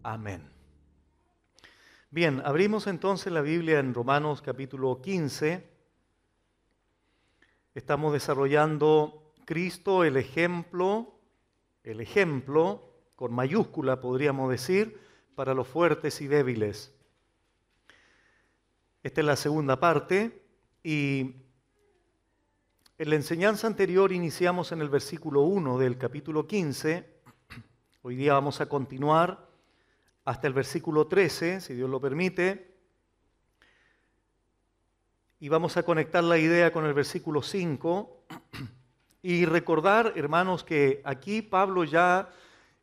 Amén. Bien, abrimos entonces la Biblia en Romanos capítulo 15. Estamos desarrollando Cristo, el ejemplo con mayúscula podríamos decir, para los fuertes y débiles. Esta es la segunda parte y en la enseñanza anterior iniciamos en el versículo 1 del capítulo 15. Hoy día vamos a continuar hasta el versículo 13, si Dios lo permite. Y vamos a conectar la idea con el versículo 5 y recordar, hermanos, que aquí Pablo ya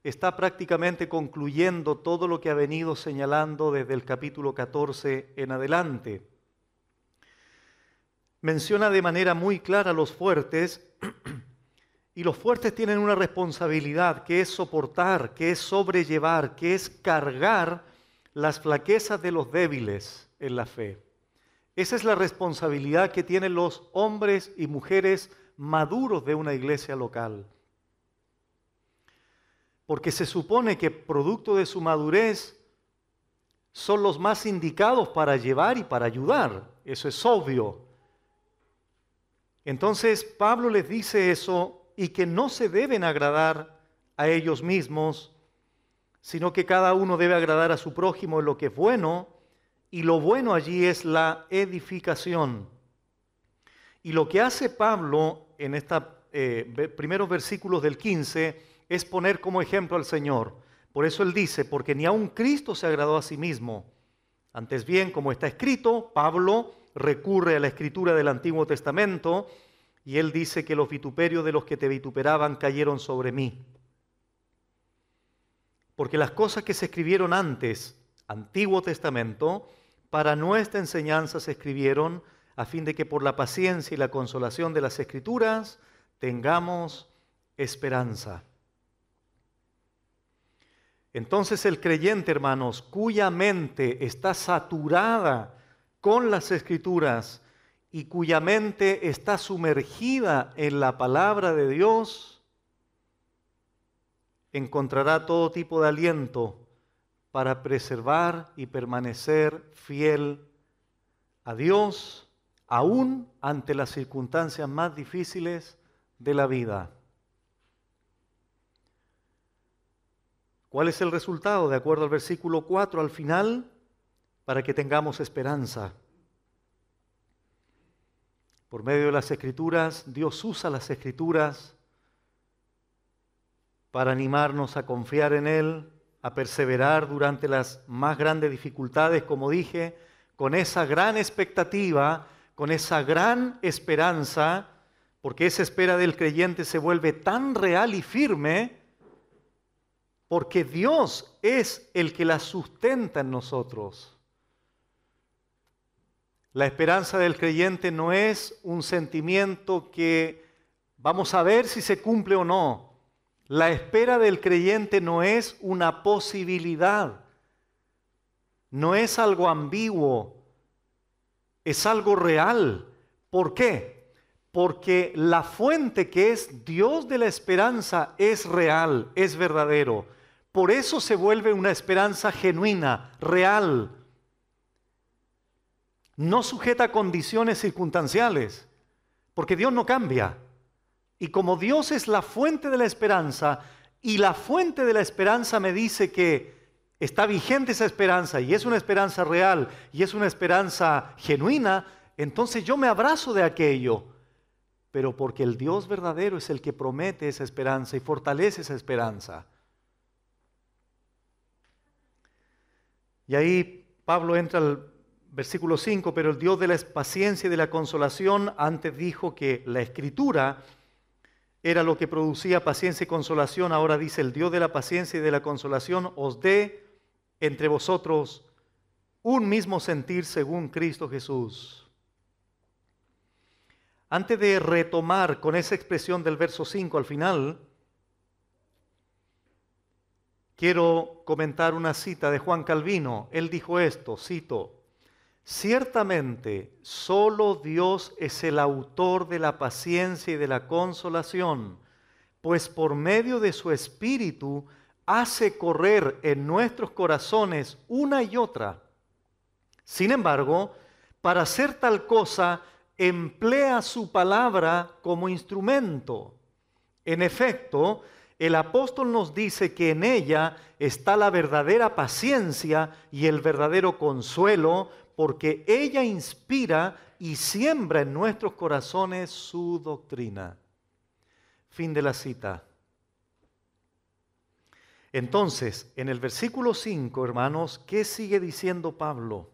está prácticamente concluyendo todo lo que ha venido señalando desde el capítulo 14 en adelante. Menciona de manera muy clara a los fuertes, y los fuertes tienen una responsabilidad que es soportar, que es sobrellevar, que es cargar las flaquezas de los débiles en la fe. Esa es la responsabilidad que tienen los hombres y mujeres maduros de una iglesia local. Porque se supone que producto de su madurez son los más indicados para llevar y para ayudar. Eso es obvio. Entonces Pablo les dice eso y que no se deben agradar a ellos mismos, sino que cada uno debe agradar a su prójimo en lo que es bueno, y lo bueno allí es la edificación. Y lo que hace Pablo en estos primeros versículos del 15 es poner como ejemplo al Señor. Por eso él dice, porque ni aun Cristo se agradó a sí mismo. Antes bien, como está escrito, Pablo recurre a la escritura del Antiguo Testamento y él dice que los vituperios de los que te vituperaban cayeron sobre mí. Porque las cosas que se escribieron antes, Antiguo Testamento, para nuestra enseñanza se escribieron a fin de que por la paciencia y la consolación de las Escrituras tengamos esperanza. Entonces el creyente, hermanos, cuya mente está saturada con las Escrituras y cuya mente está sumergida en la palabra de Dios, encontrará todo tipo de aliento para preservar y permanecer fiel a Dios, aún ante las circunstancias más difíciles de la vida. ¿Cuál es el resultado? De acuerdo al versículo 4 al final, para que tengamos esperanza. Por medio de las Escrituras, Dios usa las Escrituras para animarnos a confiar en Él, a perseverar durante las más grandes dificultades, como dije, con esa gran expectativa, con esa gran esperanza, porque esa espera del creyente se vuelve tan real y firme, porque Dios es el que la sustenta en nosotros. La esperanza del creyente no es un sentimiento que vamos a ver si se cumple o no. La espera del creyente no es una posibilidad, no es algo ambiguo, es algo real. ¿Por qué? Porque la fuente que es Dios de la esperanza es real, es verdadero. Por eso se vuelve una esperanza genuina, real. No sujeta a condiciones circunstanciales, porque Dios no cambia. Y como Dios es la fuente de la esperanza, y la fuente de la esperanza me dice que está vigente esa esperanza, y es una esperanza real, y es una esperanza genuina, entonces yo me abrazo de aquello. Pero porque el Dios verdadero es el que promete esa esperanza y fortalece esa esperanza. Y ahí Pablo entra al versículo 5, pero el Dios de la paciencia y de la consolación antes dijo que la Escritura era lo que producía paciencia y consolación. Ahora dice, el Dios de la paciencia y de la consolación os dé entre vosotros un mismo sentir según Cristo Jesús. Antes de retomar con esa expresión del verso 5 al final, quiero comentar una cita de Juan Calvino. Él dijo esto, cito, ciertamente solo Dios es el autor de la paciencia y de la consolación, pues por medio de su Espíritu hace correr en nuestros corazones una y otra. Sin embargo, para hacer tal cosa, emplea su palabra como instrumento. En efecto, el apóstol nos dice que en ella está la verdadera paciencia y el verdadero consuelo, porque ella inspira y siembra en nuestros corazones su doctrina. Fin de la cita. Entonces, en el versículo 5, hermanos, ¿qué sigue diciendo Pablo?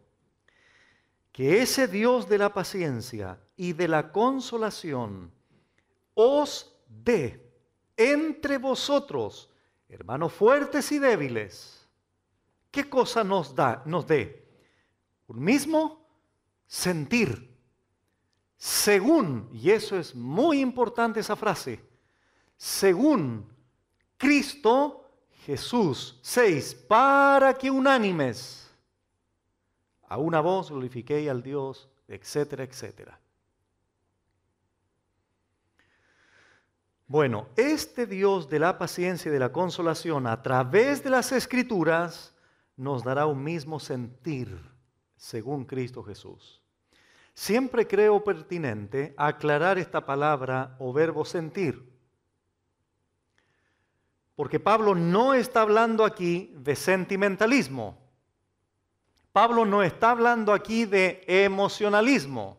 Que ese Dios de la paciencia y de la consolación os dé entre vosotros, hermanos fuertes y débiles. ¿Qué cosa nos dé? Un mismo sentir, según, y eso es muy importante esa frase, según Cristo Jesús. 6, para que unánimes a una voz glorifiquéis al Dios, etcétera, etcétera. Bueno, este Dios de la paciencia y de la consolación, a través de las Escrituras, nos dará un mismo sentir, según Cristo Jesús. Siempre creo pertinente aclarar esta palabra o verbo sentir, porque Pablo no está hablando aquí de sentimentalismo. Pablo no está hablando aquí de emocionalismo.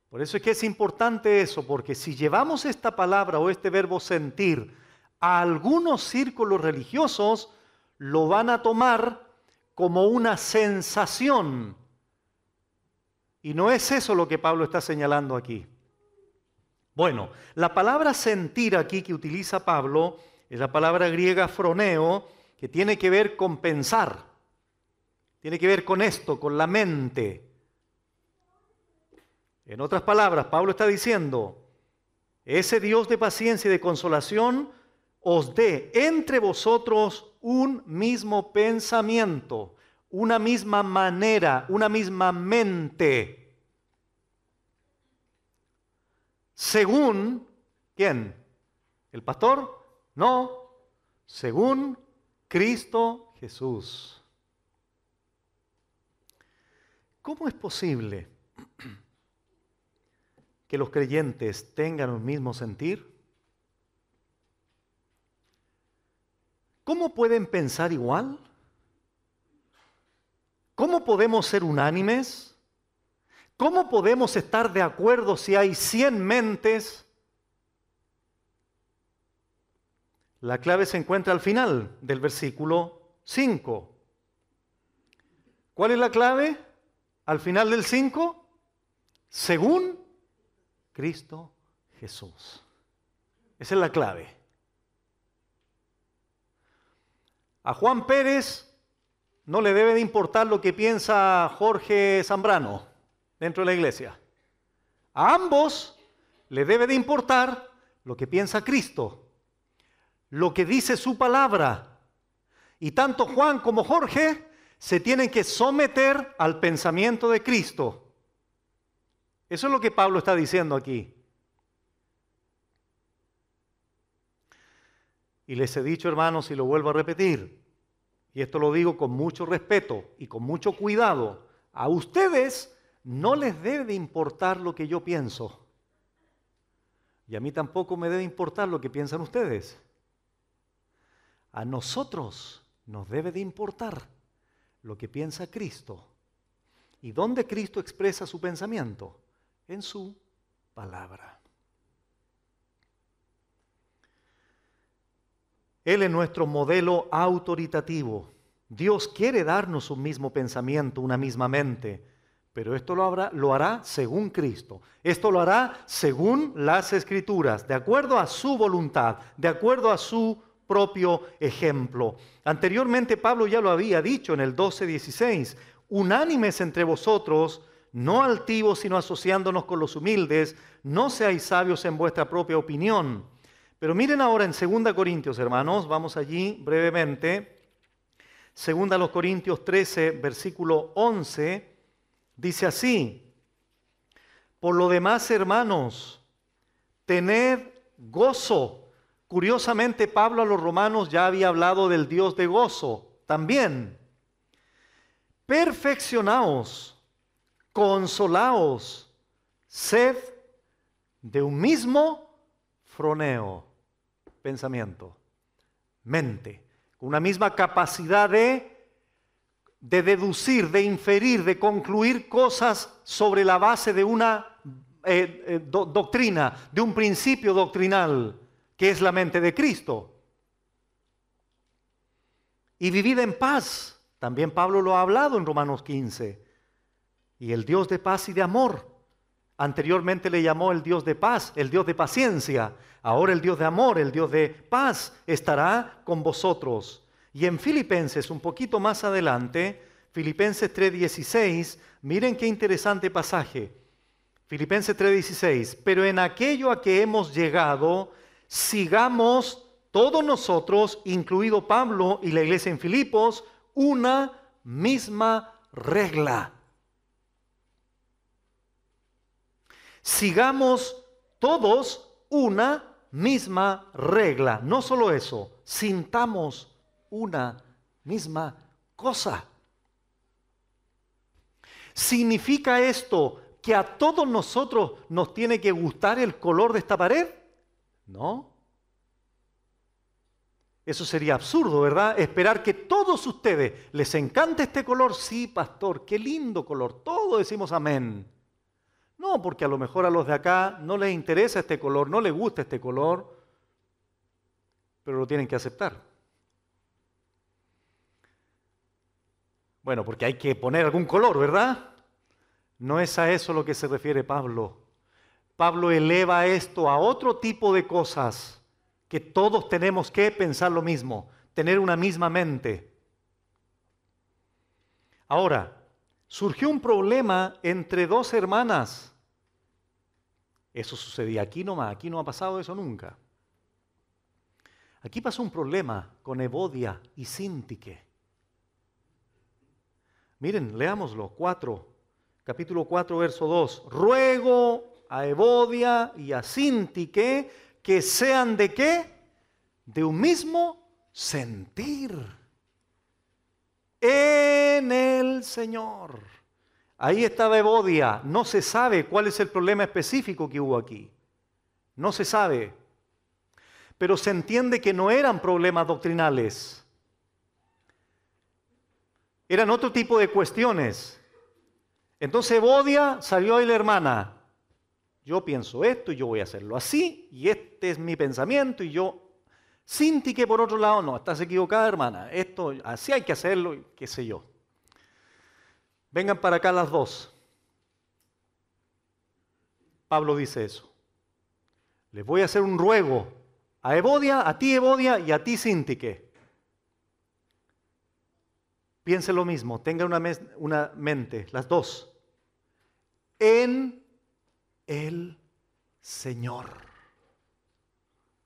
Por eso es que es importante eso, porque si llevamos esta palabra o este verbo sentir a algunos círculos religiosos, lo van a tomar como una sensación. Y no es eso lo que Pablo está señalando aquí. Bueno, la palabra sentir aquí que utiliza Pablo es la palabra griega phroneo, que tiene que ver con pensar. Tiene que ver con esto, con la mente. En otras palabras, Pablo está diciendo, ese Dios de paciencia y de consolación os dé entre vosotros un mismo pensamiento, una misma manera, una misma mente. Según, ¿quién? ¿El pastor? No, según Cristo Jesús. ¿Cómo es posible que los creyentes tengan un mismo sentir? ¿Cómo pueden pensar igual? ¿Cómo podemos ser unánimes? ¿Cómo podemos estar de acuerdo si hay 100 mentes? La clave se encuentra al final del versículo 5. ¿Cuál es la clave? Al final del 5, según Cristo Jesús. Esa es la clave. A Juan Pérez no le debe de importar lo que piensa Jorge Zambrano dentro de la iglesia. A ambos le debe de importar lo que piensa Cristo, lo que dice su palabra. Y tanto Juan como Jorge se tienen que someter al pensamiento de Cristo. Eso es lo que Pablo está diciendo aquí. Y les he dicho, hermanos, y lo vuelvo a repetir, y esto lo digo con mucho respeto y con mucho cuidado, a ustedes no les debe de importar lo que yo pienso. Y a mí tampoco me debe importar lo que piensan ustedes. A nosotros nos debe de importar lo que piensa Cristo. ¿Y dónde Cristo expresa su pensamiento? En su palabra. Él es nuestro modelo autoritativo. Dios quiere darnos un mismo pensamiento, una misma mente, pero esto lo hará según Cristo. Esto lo hará según las Escrituras, de acuerdo a su voluntad, de acuerdo a su propio ejemplo. Anteriormente Pablo ya lo había dicho en el 12:16, unánimes entre vosotros, no altivos sino asociándonos con los humildes, no seáis sabios en vuestra propia opinión. Pero miren ahora en 2 Corintios, hermanos, vamos allí brevemente. 2 Corintios 13, versículo 11, dice así: por lo demás, hermanos, tened gozo Curiosamente, Pablo a los romanos ya había hablado del Dios de gozo también. Perfeccionaos, consolaos, sed de un mismo froneo, pensamiento, mente, con una misma capacidad de deducir, de inferir, de concluir cosas sobre la base de una doctrina, de un principio doctrinal, que es la mente de Cristo. Y vivid en paz. También Pablo lo ha hablado en Romanos 15. Y el Dios de paz y de amor. Anteriormente le llamó el Dios de paz, el Dios de paciencia. Ahora el Dios de amor, el Dios de paz, estará con vosotros. Y en Filipenses, un poquito más adelante, Filipenses 3:16, miren qué interesante pasaje. Filipenses 3:16, pero en aquello a que hemos llegado, sigamos todos nosotros, incluido Pablo y la iglesia en Filipos, una misma regla. Sigamos todos una misma regla. No solo eso, sintamos una misma cosa. ¿Significa esto que a todos nosotros nos tiene que gustar el color de esta pared? No. Eso sería absurdo, ¿verdad? Esperar que todos ustedes les encante este color. Sí, pastor, qué lindo color. Todos decimos amén. No, porque a lo mejor a los de acá no les interesa este color, no les gusta este color, pero lo tienen que aceptar. Bueno, porque hay que poner algún color, ¿verdad? No es a eso lo que se refiere Pablo. Pablo eleva esto a otro tipo de cosas que todos tenemos que pensar lo mismo, tener una misma mente. Ahora, surgió un problema entre dos hermanas. Eso sucedía aquí nomás, aquí no ha pasado eso nunca. Aquí pasó un problema con Evodia y Síntique. Miren, leámoslo, capítulo 4, verso 2. Ruego a Evodia y a Síntique que sean ¿de qué? De un mismo sentir en el Señor. Ahí estaba Evodia. No se sabe cuál es el problema específico que hubo aquí. No se sabe. Pero se entiende que no eran problemas doctrinales. Eran otro tipo de cuestiones. Entonces Evodia salió ahí la hermana. Yo pienso esto y yo voy a hacerlo así, y este es mi pensamiento, y yo... Síntique, por otro lado, no, estás equivocada, hermana. Esto, así hay que hacerlo, qué sé yo. Vengan para acá las dos. Pablo dice eso. Les voy a hacer un ruego a Evodia, a ti Evodia y a ti Síntique. Piense lo mismo, tengan una mente, las dos. En el Señor.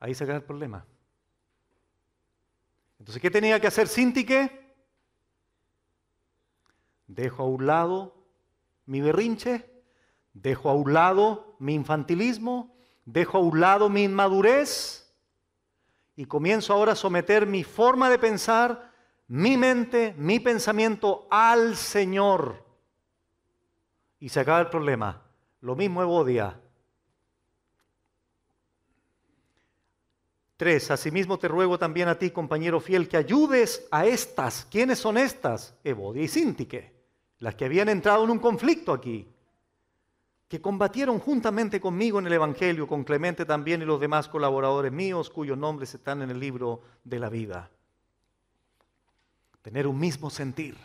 Ahí se acaba el problema. Entonces, ¿qué tenía que hacer Síntique? Dejo a un lado mi berrinche, dejo a un lado mi infantilismo, dejo a un lado mi inmadurez y comienzo ahora a someter mi forma de pensar, mi mente, mi pensamiento al Señor. Y se acaba el problema. Lo mismo Evodia. 3. Asimismo te ruego también a ti, compañero fiel, que ayudes a estas. ¿Quiénes son estas? Evodia y Síntique, las que habían entrado en un conflicto aquí, que combatieron juntamente conmigo en el Evangelio, con Clemente también y los demás colaboradores míos, cuyos nombres están en el libro de la vida. Tener un mismo sentir,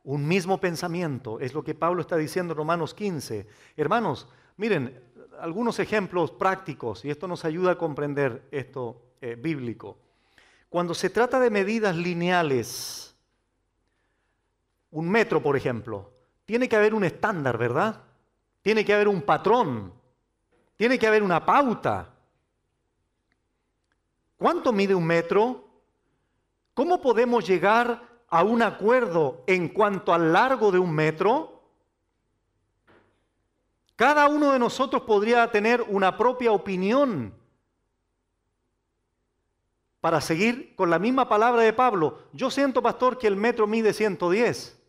un mismo pensamiento, es lo que Pablo está diciendo en Romanos 15. Hermanos, miren, algunos ejemplos prácticos, y esto nos ayuda a comprender esto bíblico. Cuando se trata de medidas lineales, un metro, por ejemplo, tiene que haber un estándar, ¿verdad? Tiene que haber un patrón, tiene que haber una pauta. ¿Cuánto mide un metro? ¿Cómo podemos llegar a un acuerdo en cuanto al largo de un metro? Cada uno de nosotros podría tener una propia opinión. para seguir con la misma palabra de Pablo. Yo siento, pastor, que el metro mide 110.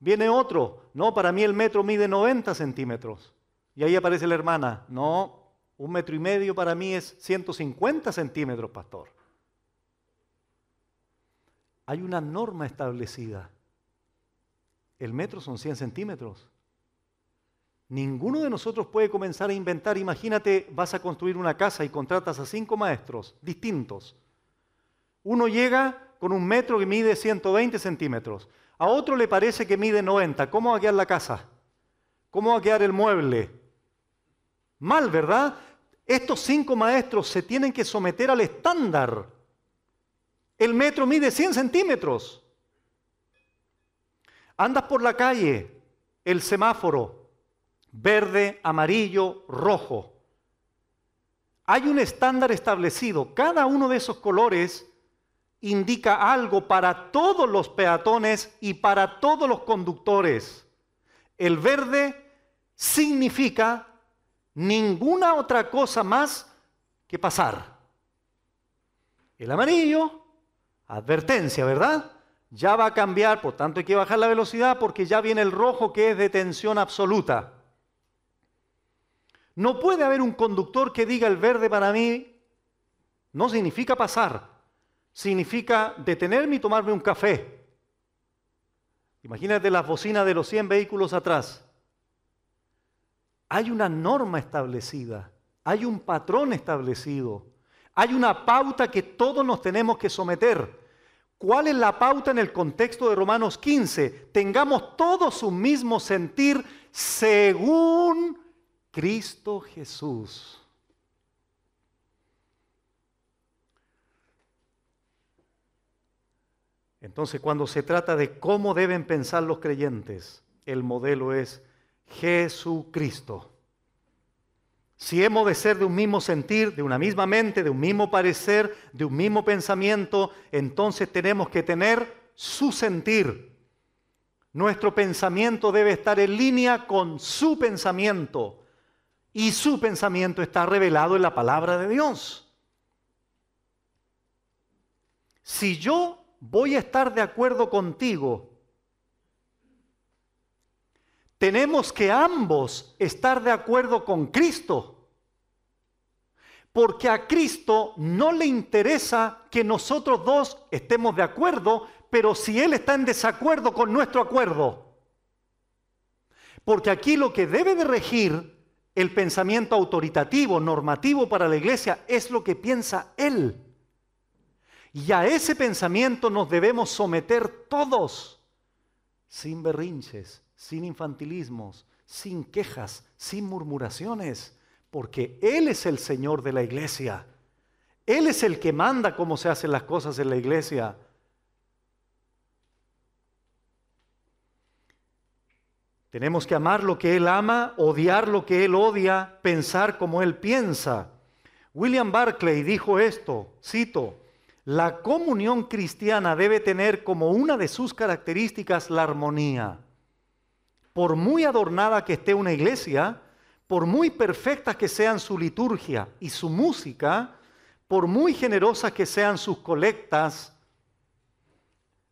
Viene otro, no, para mí el metro mide 90 centímetros. Y ahí aparece la hermana, no, 1,5 metros para mí es 150 centímetros, pastor. Hay una norma establecida. El metro son 100 centímetros. Ninguno de nosotros puede comenzar a inventar. Imagínate, vas a construir una casa y contratas a 5 maestros distintos. Uno llega con un metro que mide 120 centímetros. A otro le parece que mide 90. ¿Cómo va a quedar la casa? ¿Cómo va a quedar el mueble? Mal, ¿verdad? Estos 5 maestros se tienen que someter al estándar. El metro mide 100 centímetros. Andas por la calle, el semáforo, verde, amarillo, rojo. Hay un estándar establecido. Cada uno de esos colores indica algo para todos los peatones y para todos los conductores. El verde significa ninguna otra cosa más que pasar. El amarillo, advertencia, ¿verdad? Ya va a cambiar, por tanto hay que bajar la velocidad porque ya viene el rojo que es detención absoluta. No puede haber un conductor que diga el verde para mí no significa pasar. Significa detenerme y tomarme un café. Imagínate las bocinas de los 100 vehículos atrás. Hay una norma establecida, hay un patrón establecido, hay una pauta que todos nos tenemos que someter. ¿Cuál es la pauta en el contexto de Romanos 15? Tengamos todos un mismo sentir según Cristo Jesús. Entonces, cuando se trata de cómo deben pensar los creyentes, el modelo es Jesucristo. Si hemos de ser de un mismo sentir, de una misma mente, de un mismo parecer, de un mismo pensamiento, entonces tenemos que tener su sentir. Nuestro pensamiento debe estar en línea con su pensamiento. Y su pensamiento está revelado en la palabra de Dios. Si yo voy a estar de acuerdo contigo, tenemos que ambos estar de acuerdo con Cristo, porque a Cristo no le interesa que nosotros dos estemos de acuerdo, pero si Él está en desacuerdo con nuestro acuerdo. Porque aquí lo que debe de regir el pensamiento autoritativo, normativo para la iglesia, es lo que piensa Él. Y a ese pensamiento nos debemos someter todos, sin berrinches, sin infantilismos, sin quejas, sin murmuraciones, porque Él es el Señor de la iglesia. Él es el que manda cómo se hacen las cosas en la iglesia. Tenemos que amar lo que Él ama, odiar lo que Él odia, pensar como Él piensa. William Barclay dijo esto, cito: la comunión cristiana debe tener como una de sus características la armonía. Por muy adornada que esté una iglesia, por muy perfecta que sean su liturgia y su música, por muy generosas que sean sus colectas,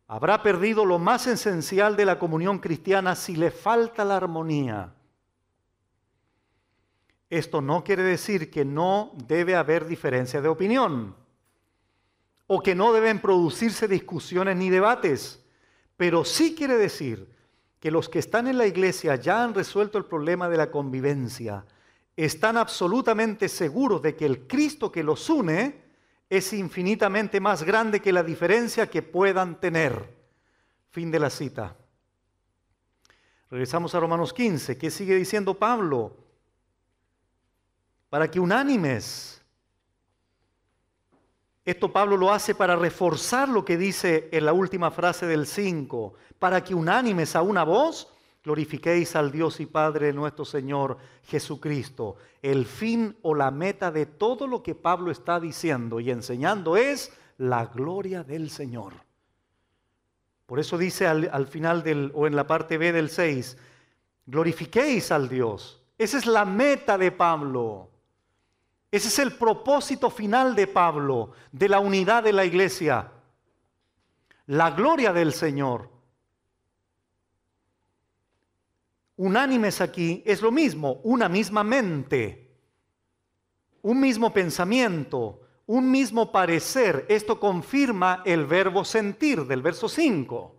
habrá perdido lo más esencial de la comunión cristiana si le falta la armonía. Esto no quiere decir que no debe haber diferencia de opinión o que no deben producirse discusiones ni debates, pero sí quiere decir que los que están en la iglesia ya han resuelto el problema de la convivencia, están absolutamente seguros de que el Cristo que los une es infinitamente más grande que la diferencia que puedan tener. Fin de la cita. Regresamos a Romanos 15. ¿Qué sigue diciendo Pablo? Para que unánimes. Esto Pablo lo hace para reforzar lo que dice en la última frase del 5. Para que unánimes a una voz glorifiquéis al Dios y Padre de nuestro Señor Jesucristo. El fin o la meta de todo lo que Pablo está diciendo y enseñando es la gloria del Señor. Por eso dice al final o en la parte B del 6, glorifiquéis al Dios. Esa es la meta de Pablo. Ese es el propósito final de Pablo, de la unidad de la iglesia. La gloria del Señor. Unánimes aquí es lo mismo, una misma mente, un mismo pensamiento, un mismo parecer. Esto confirma el verbo sentir del verso 5.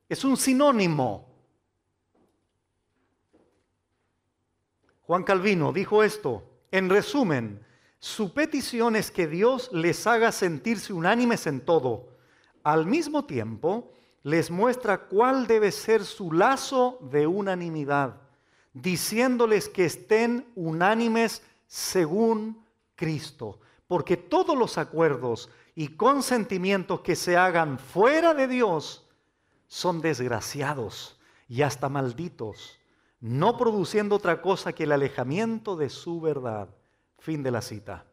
Es un sinónimo. Juan Calvino dijo esto: en resumen, su petición es que Dios les haga sentirse unánimes en todo. Al mismo tiempo, les muestra cuál debe ser su lazo de unanimidad, diciéndoles que estén unánimes según Cristo. Porque todos los acuerdos y consentimientos que se hagan fuera de Dios son desgraciados y hasta malditos, no produciendo otra cosa que el alejamiento de su verdad. Fin de la cita.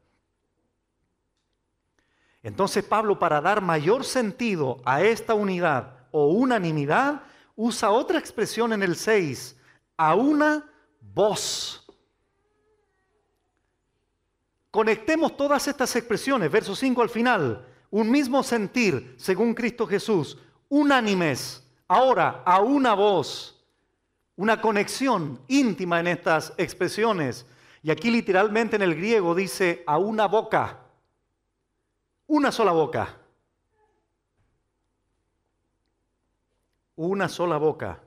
Entonces Pablo, para dar mayor sentido a esta unidad o unanimidad, usa otra expresión en el 6, a una voz. Conectemos todas estas expresiones, verso 5 al final, un mismo sentir según Cristo Jesús, unánimes, ahora a una voz, una conexión íntima en estas expresiones. Y aquí literalmente en el griego dice a una boca, una sola boca. Una sola boca.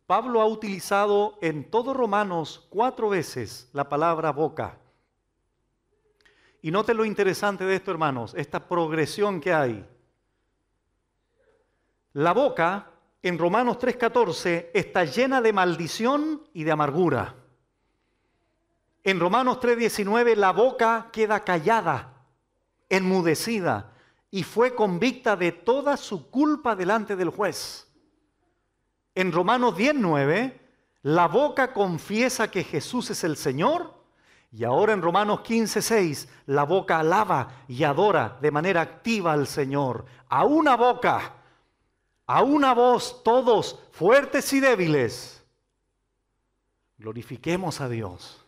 Pablo ha utilizado en todo Romanos 4 veces la palabra boca. Y noten lo interesante de esto, hermanos, esta progresión que hay. La boca, en Romanos 3:14, está llena de maldición y de amargura. En Romanos 3:19, la boca queda callada, enmudecida, y fue convicta de toda su culpa delante del juez. En Romanos 10:9, la boca confiesa que Jesús es el Señor, y ahora en Romanos 15:6, la boca alaba y adora de manera activa al Señor. A una boca, a una voz, todos fuertes y débiles, glorifiquemos a Dios.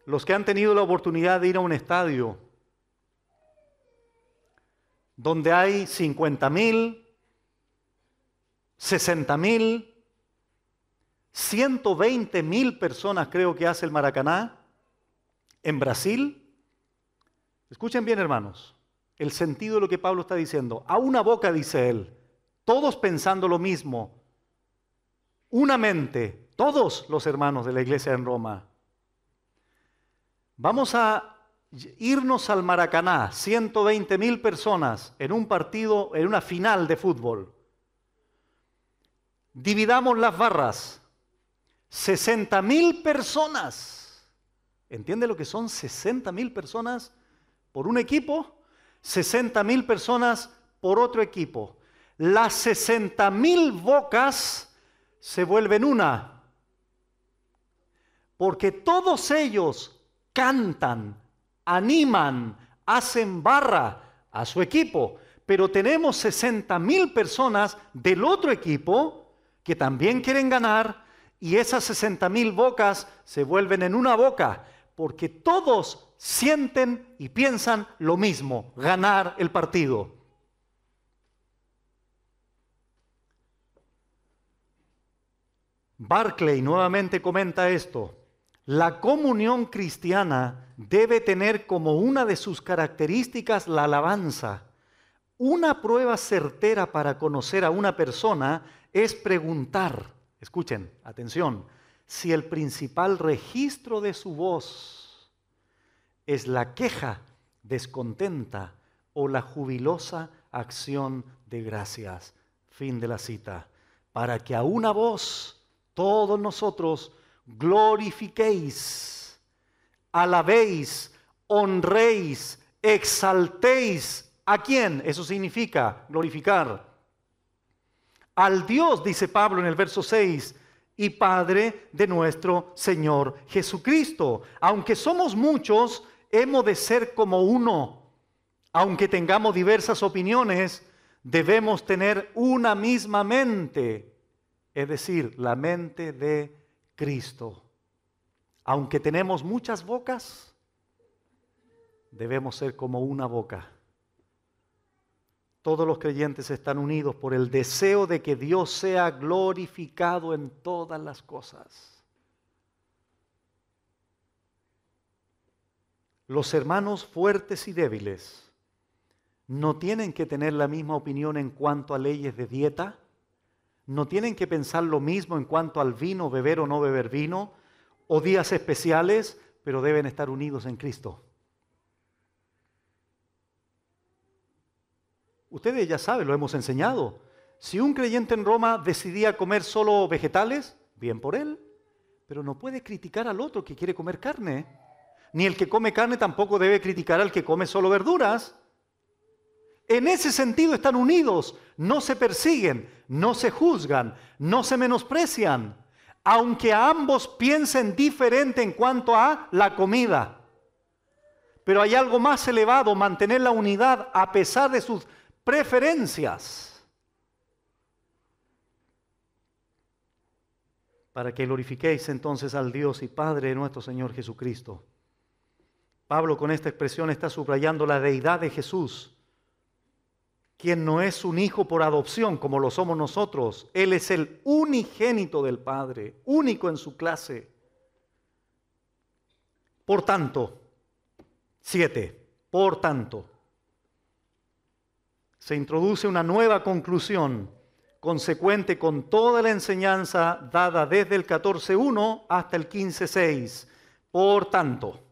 Los que han tenido la oportunidad de ir a un estadio donde hay 50,000, 60,000, 120,000 personas, creo que hace el Maracaná, en Brasil. Escuchen bien, hermanos, el sentido de lo que Pablo está diciendo. A una boca, dice él, todos pensando lo mismo, una mente, todos los hermanos de la iglesia en Roma. Vamos a irnos al Maracaná, 120,000 personas en un partido, en una final de fútbol. Dividamos las barras, 60,000 personas. ¿Entiende lo que son 60,000 personas por un equipo? 60,000 personas por otro equipo. Las 60,000 bocas se vuelven una, porque todos ellos cantan, animan, hacen barra a su equipo, pero tenemos 60,000 personas del otro equipo que también quieren ganar, y esas 60,000 bocas se vuelven en una boca, porque todos sienten y piensan lo mismo, ganar el partido. Barclay nuevamente comenta esto: la comunión cristiana debe tener como una de sus características la alabanza. Una prueba certera para conocer a una persona es preguntar, escuchen, atención, si el principal registro de su voz es la queja descontenta o la jubilosa acción de gracias. Fin de la cita. Para que a una voz todos nosotros glorifiquéis, alabéis, honréis, exaltéis. ¿A quién? Eso significa glorificar. Al Dios, dice Pablo en el verso 6, y Padre de nuestro Señor Jesucristo. Aunque somos muchos, hemos de ser como uno. Aunque tengamos diversas opiniones, debemos tener una misma mente. es decir, la mente de Cristo. Aunque tenemos muchas bocas, debemos ser como una boca. Todos los creyentes están unidos por el deseo de que Dios sea glorificado en todas las cosas. Los hermanos fuertes y débiles no tienen que tener la misma opinión en cuanto a leyes de dieta, no tienen que pensar lo mismo en cuanto al vino, beber o no beber vino, o días especiales, pero deben estar unidos en Cristo. Ustedes ya saben, lo hemos enseñado. Si un creyente en Roma decidía comer solo vegetales, bien por él, pero no puede criticar al otro que quiere comer carne. Ni el que come carne tampoco debe criticar al que come solo verduras. En ese sentido están unidos, no se persiguen, no se juzgan, no se menosprecian, aunque ambos piensen diferente en cuanto a la comida. Pero hay algo más elevado, mantener la unidad a pesar de sus preferencias, para que glorifiquéis entonces al Dios y Padre de nuestro Señor Jesucristo. Pablo con esta expresión está subrayando la deidad de Jesús, quien no es un hijo por adopción como lo somos nosotros. Él es el unigénito del Padre, único en su clase. Por tanto, 7, por tanto, se introduce una nueva conclusión consecuente con toda la enseñanza dada desde el 14.1 hasta el 15.6. Por tanto,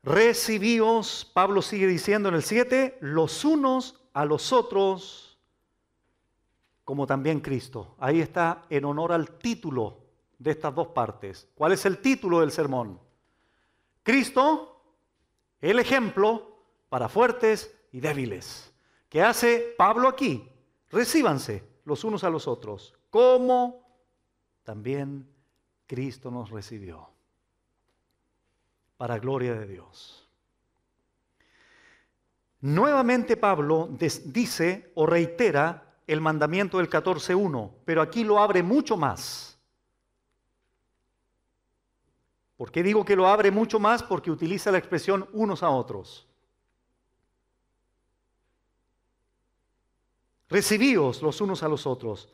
recibíos, Pablo sigue diciendo en el 7, los unos a los otros, como también Cristo. Ahí está en honor al título de estas dos partes. ¿Cuál es el título del sermón? Cristo, el ejemplo para fuertes y débiles. ¿Qué hace Pablo aquí? Recíbanse los unos a los otros, como también Cristo nos recibió, para gloria de Dios. Nuevamente Pablo dice o reitera el mandamiento del 14.1, pero aquí lo abre mucho más. ¿Por qué digo que lo abre mucho más? Porque utiliza la expresión unos a otros. Recibíos los unos a los otros.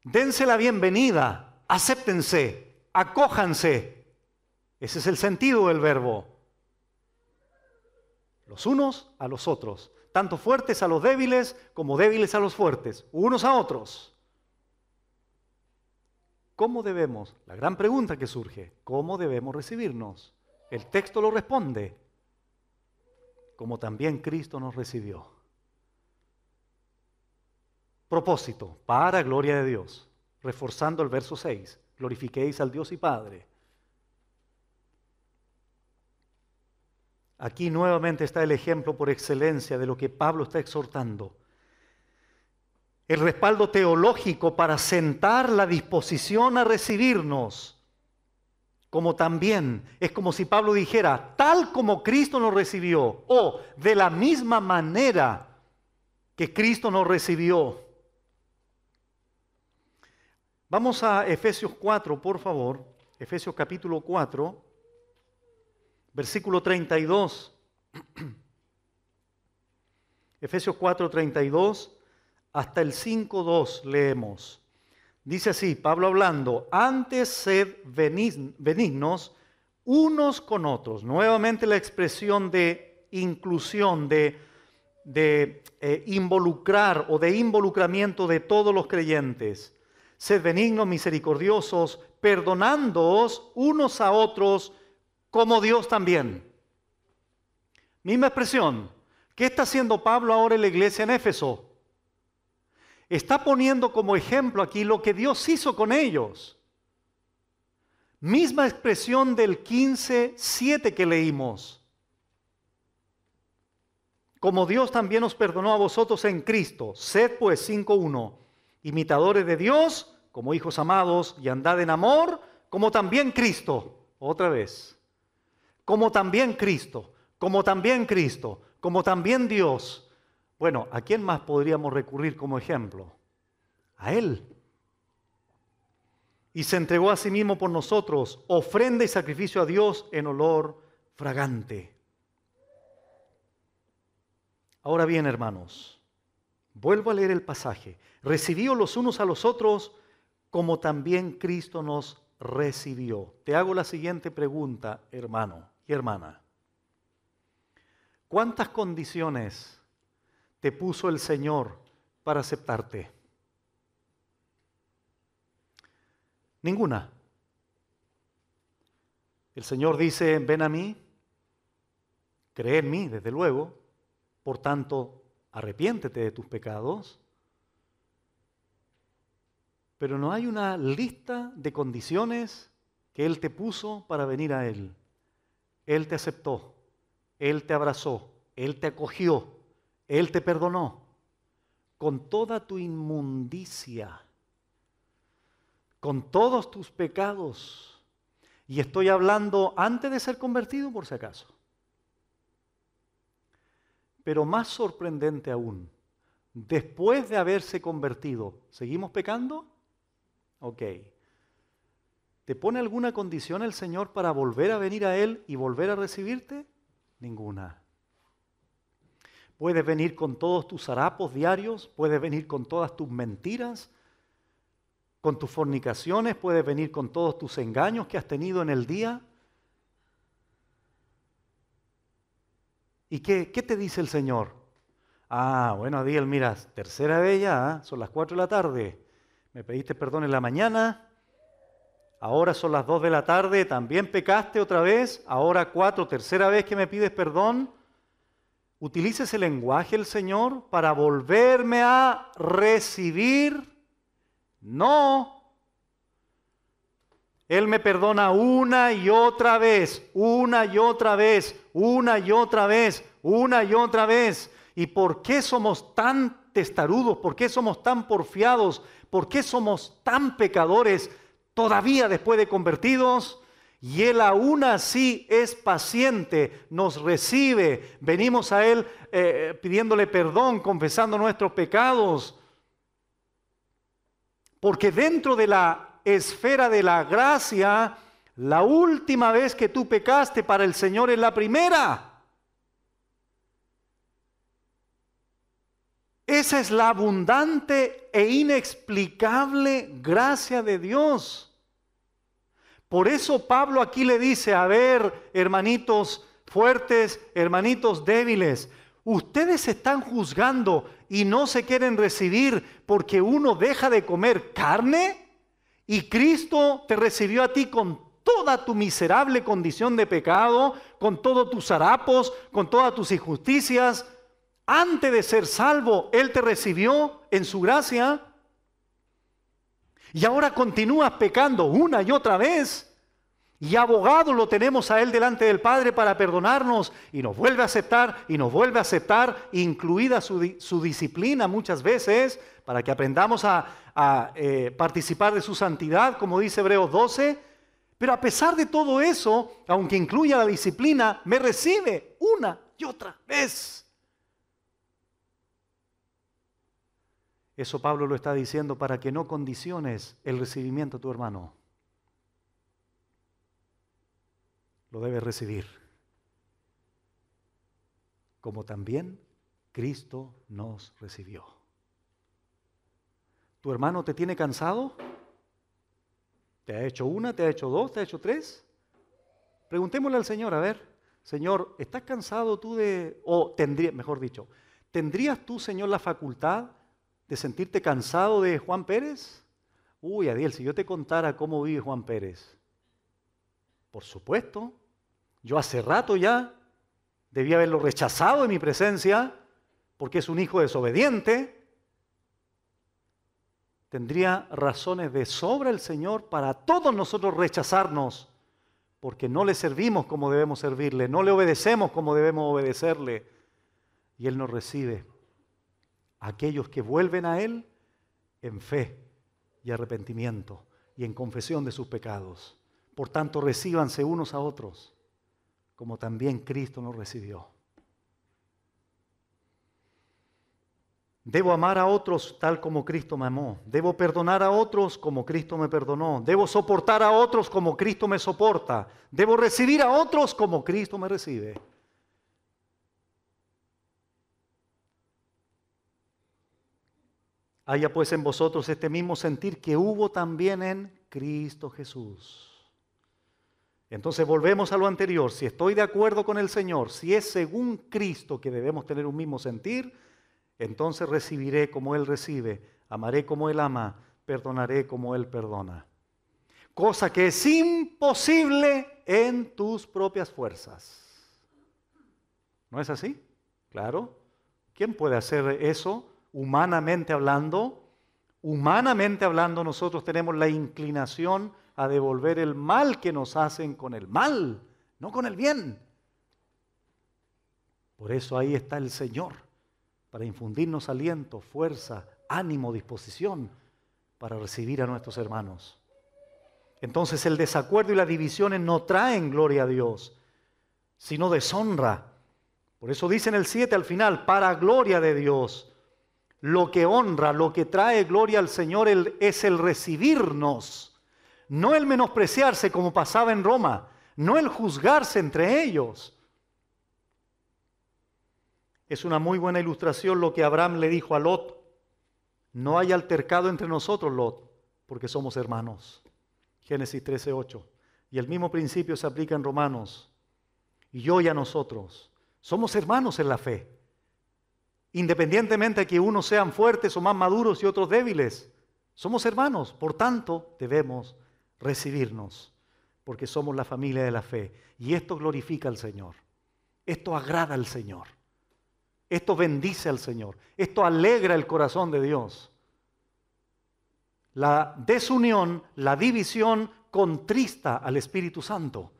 Dense la bienvenida, acéptense, acójanse. Ese es el sentido del verbo. Los unos a los otros, tanto fuertes a los débiles como débiles a los fuertes, unos a otros. ¿Cómo debemos? La gran pregunta que surge, ¿cómo debemos recibirnos? El texto lo responde, como también Cristo nos recibió. Propósito, para gloria de Dios, reforzando el verso 6, glorifiquéis al Dios y Padre. Aquí nuevamente está el ejemplo por excelencia de lo que Pablo está exhortando. El respaldo teológico para sentar la disposición a recibirnos, como también es como si Pablo dijera, tal como Cristo nos recibió, o de la misma manera que Cristo nos recibió. Vamos a Efesios 4, por favor. Efesios capítulo 4, versículo 32. Efesios 4, 32, hasta el 5:2 leemos. Dice así, Pablo hablando, antes sed benignos unos con otros. Nuevamente la expresión de inclusión, de involucrar o de involucramiento de todos los creyentes. Sed benignos, misericordiosos, perdonándoos unos a otros como Dios también. Misma expresión. ¿Qué está haciendo Pablo ahora en la iglesia en Éfeso? Está poniendo como ejemplo aquí lo que Dios hizo con ellos. Misma expresión del 15:7 que leímos. Como Dios también os perdonó a vosotros en Cristo. Sed pues 5:1. Imitadores de Dios, como hijos amados, y andad en amor, como también Cristo. Otra vez. Como también Cristo, como también Cristo, como también Dios. Bueno, ¿a quién más podríamos recurrir como ejemplo? a Él. Y se entregó a sí mismo por nosotros, ofrenda y sacrificio a Dios en olor fragante. Ahora bien, hermanos, vuelvo a leer el pasaje. Recibíos los unos a los otros como también Cristo nos recibió. Te hago la siguiente pregunta, hermano y hermana. ¿Cuántas condiciones te puso el Señor para aceptarte? Ninguna. El Señor dice, ven a mí, cree en mí, desde luego, por tanto, arrepiéntete de tus pecados. Pero no hay una lista de condiciones que Él te puso para venir a Él. Él te aceptó, Él te abrazó, Él te acogió, Él te perdonó con toda tu inmundicia, con todos tus pecados. Y estoy hablando antes de ser convertido, por si acaso. Pero más sorprendente aún, después de haberse convertido, ¿seguimos pecando? Ok. ¿Te pone alguna condición el Señor para volver a venir a Él y volver a recibirte? Ninguna. Puedes venir con todos tus harapos diarios, puedes venir con todas tus mentiras, con tus fornicaciones, puedes venir con todos tus engaños que has tenido en el día. ¿Y qué te dice el Señor? Bueno, Adiel, mira, tercera vez ya, son las 4 de la tarde. Me pediste perdón en la mañana, ahora son las 2 de la tarde, también pecaste otra vez, ahora 4, tercera vez que me pides perdón. ¿Utiliza ese lenguaje el Señor para volverme a recibir? No. Él me perdona una y otra vez, una y otra vez, una y otra vez, una y otra vez. ¿Y por qué somos tan testarudos? ¿Por qué somos tan porfiados? ¿Por qué somos tan pecadores todavía después de convertidos? Y Él aún así es paciente, nos recibe, venimos a Él pidiéndole perdón, confesando nuestros pecados. Porque dentro de la esfera de la gracia, la última vez que tú pecaste para el Señor es la primera. Esa es la abundante e inexplicable gracia de Dios. Por eso Pablo aquí le dice, a ver, hermanitos fuertes, hermanitos débiles, ustedes están juzgando y no se quieren recibir porque uno deja de comer carne y Cristo te recibió a ti con toda tu miserable condición de pecado, con todos tus harapos, con todas tus injusticias. Antes de ser salvo, Él te recibió en su gracia. Y ahora continúas pecando una y otra vez. Y abogado lo tenemos a Él delante del Padre para perdonarnos. Y nos vuelve a aceptar, y nos vuelve a aceptar, incluida su disciplina muchas veces, para que aprendamos a participar de su santidad, como dice Hebreos 12. Pero a pesar de todo eso, aunque incluya la disciplina, me recibe una y otra vez. Eso Pablo lo está diciendo para que no condiciones el recibimiento de tu hermano. Lo debes recibir. Como también Cristo nos recibió. ¿Tu hermano te tiene cansado? ¿Te ha hecho una? ¿Te ha hecho dos? ¿Te ha hecho tres? Preguntémosle al Señor, a ver, Señor, ¿estás cansado tú ¿tendrías tú, Señor, la facultad de sentirte cansado de Juan Pérez? Uy, Adiel, si yo te contara cómo vive Juan Pérez. Por supuesto, yo hace rato ya debía haberlo rechazado en mi presencia porque es un hijo desobediente. Tendría razones de sobra el Señor para todos nosotros rechazarnos porque no le servimos como debemos servirle, no le obedecemos como debemos obedecerle y Él nos recibe. Aquellos que vuelven a Él en fe y arrepentimiento y en confesión de sus pecados. Por tanto, recíbanse unos a otros, como también Cristo nos recibió. Debo amar a otros tal como Cristo me amó. Debo perdonar a otros como Cristo me perdonó. Debo soportar a otros como Cristo me soporta. Debo recibir a otros como Cristo me recibe. Haya pues en vosotros este mismo sentir que hubo también en Cristo Jesús. Entonces volvemos a lo anterior. Si estoy de acuerdo con el Señor, si es según Cristo que debemos tener un mismo sentir, entonces recibiré como Él recibe, amaré como Él ama, perdonaré como Él perdona. Cosa que es imposible en tus propias fuerzas. ¿No es así? Claro. ¿Quién puede hacer eso? Humanamente hablando, nosotros tenemos la inclinación a devolver el mal que nos hacen con el mal, no con el bien. Por eso ahí está el Señor, para infundirnos aliento, fuerza, ánimo, disposición para recibir a nuestros hermanos. Entonces el desacuerdo y las divisiones no traen gloria a Dios, sino deshonra. Por eso dice en el 7 al final, para gloria de Dios. Lo que honra, lo que trae gloria al Señor es el recibirnos, no el menospreciarse como pasaba en Roma, no el juzgarse entre ellos. Es una muy buena ilustración lo que Abraham le dijo a Lot. No hay altercado entre nosotros, Lot, porque somos hermanos. Génesis 13:8. Y el mismo principio se aplica en Romanos. Y yo y a nosotros. Somos hermanos en la fe. Independientemente de que unos sean fuertes o más maduros y otros débiles, somos hermanos, por tanto debemos recibirnos, porque somos la familia de la fe. Y esto glorifica al Señor, esto agrada al Señor, esto bendice al Señor, esto alegra el corazón de Dios. La desunión, la división contrista al Espíritu Santo,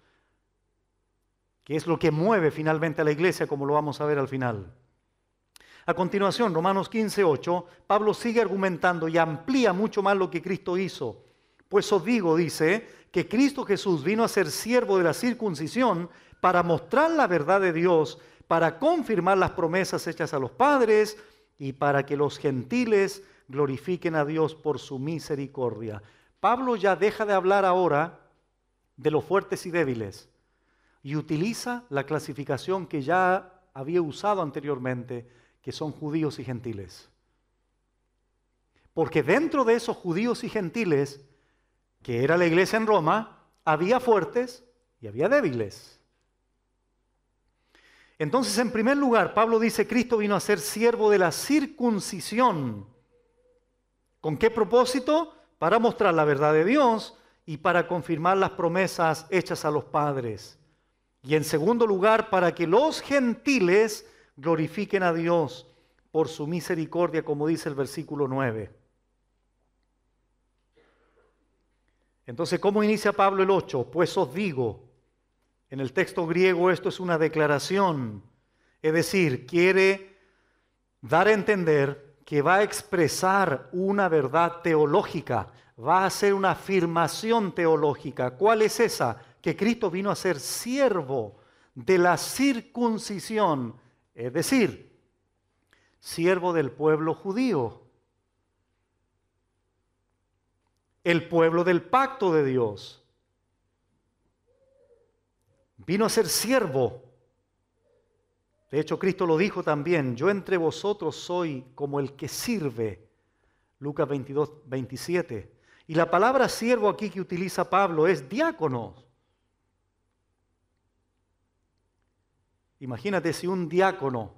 que es lo que mueve finalmente a la iglesia, como lo vamos a ver al final. A continuación, Romanos 15:8, Pablo sigue argumentando y amplía mucho más lo que Cristo hizo. Pues os digo, dice, que Cristo Jesús vino a ser siervo de la circuncisión para mostrar la verdad de Dios, para confirmar las promesas hechas a los padres y para que los gentiles glorifiquen a Dios por su misericordia. Pablo ya deja de hablar ahora de los fuertes y débiles y utiliza la clasificación que ya había usado anteriormente, que son judíos y gentiles. Porque dentro de esos judíos y gentiles, que era la iglesia en Roma, había fuertes y había débiles. Entonces, en primer lugar, Pablo dice, Cristo vino a ser siervo de la circuncisión. ¿Con qué propósito? Para mostrar la verdad de Dios y para confirmar las promesas hechas a los padres. Y en segundo lugar, para que los gentiles glorifiquen a Dios por su misericordia, como dice el versículo 9. Entonces, ¿cómo inicia Pablo el 8? Pues os digo, en el texto griego esto es una declaración, es decir, quiere dar a entender que va a expresar una verdad teológica, va a hacer una afirmación teológica. ¿Cuál es esa? Que Cristo vino a ser siervo de la circuncisión, es decir, siervo del pueblo judío, el pueblo del pacto de Dios. Vino a ser siervo. De hecho, Cristo lo dijo también, yo entre vosotros soy como el que sirve. Lucas 22:27. Y la palabra siervo aquí que utiliza Pablo es diácono. Imagínate si un diácono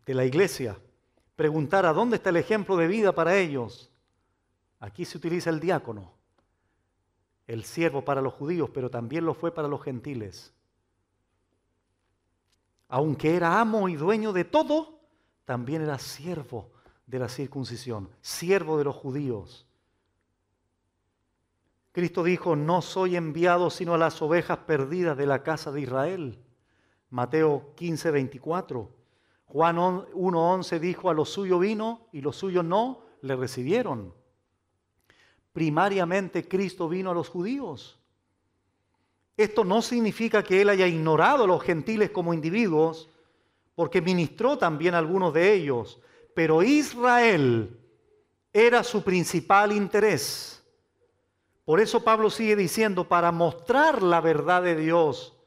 de la iglesia preguntara dónde está el ejemplo de vida para ellos. Aquí se utiliza el diácono, el siervo para los judíos, pero también lo fue para los gentiles. Aunque era amo y dueño de todo, también era siervo de la circuncisión, siervo de los judíos. Cristo dijo, no soy enviado sino a las ovejas perdidas de la casa de Israel. Mateo 15:24. Juan 1:11 dijo, a los suyos vino y los suyos no le recibieron. Primariamente Cristo vino a los judíos. Esto no significa que Él haya ignorado a los gentiles como individuos, porque ministró también a algunos de ellos, pero Israel era su principal interés. Por eso Pablo sigue diciendo, para mostrar la verdad de Dios,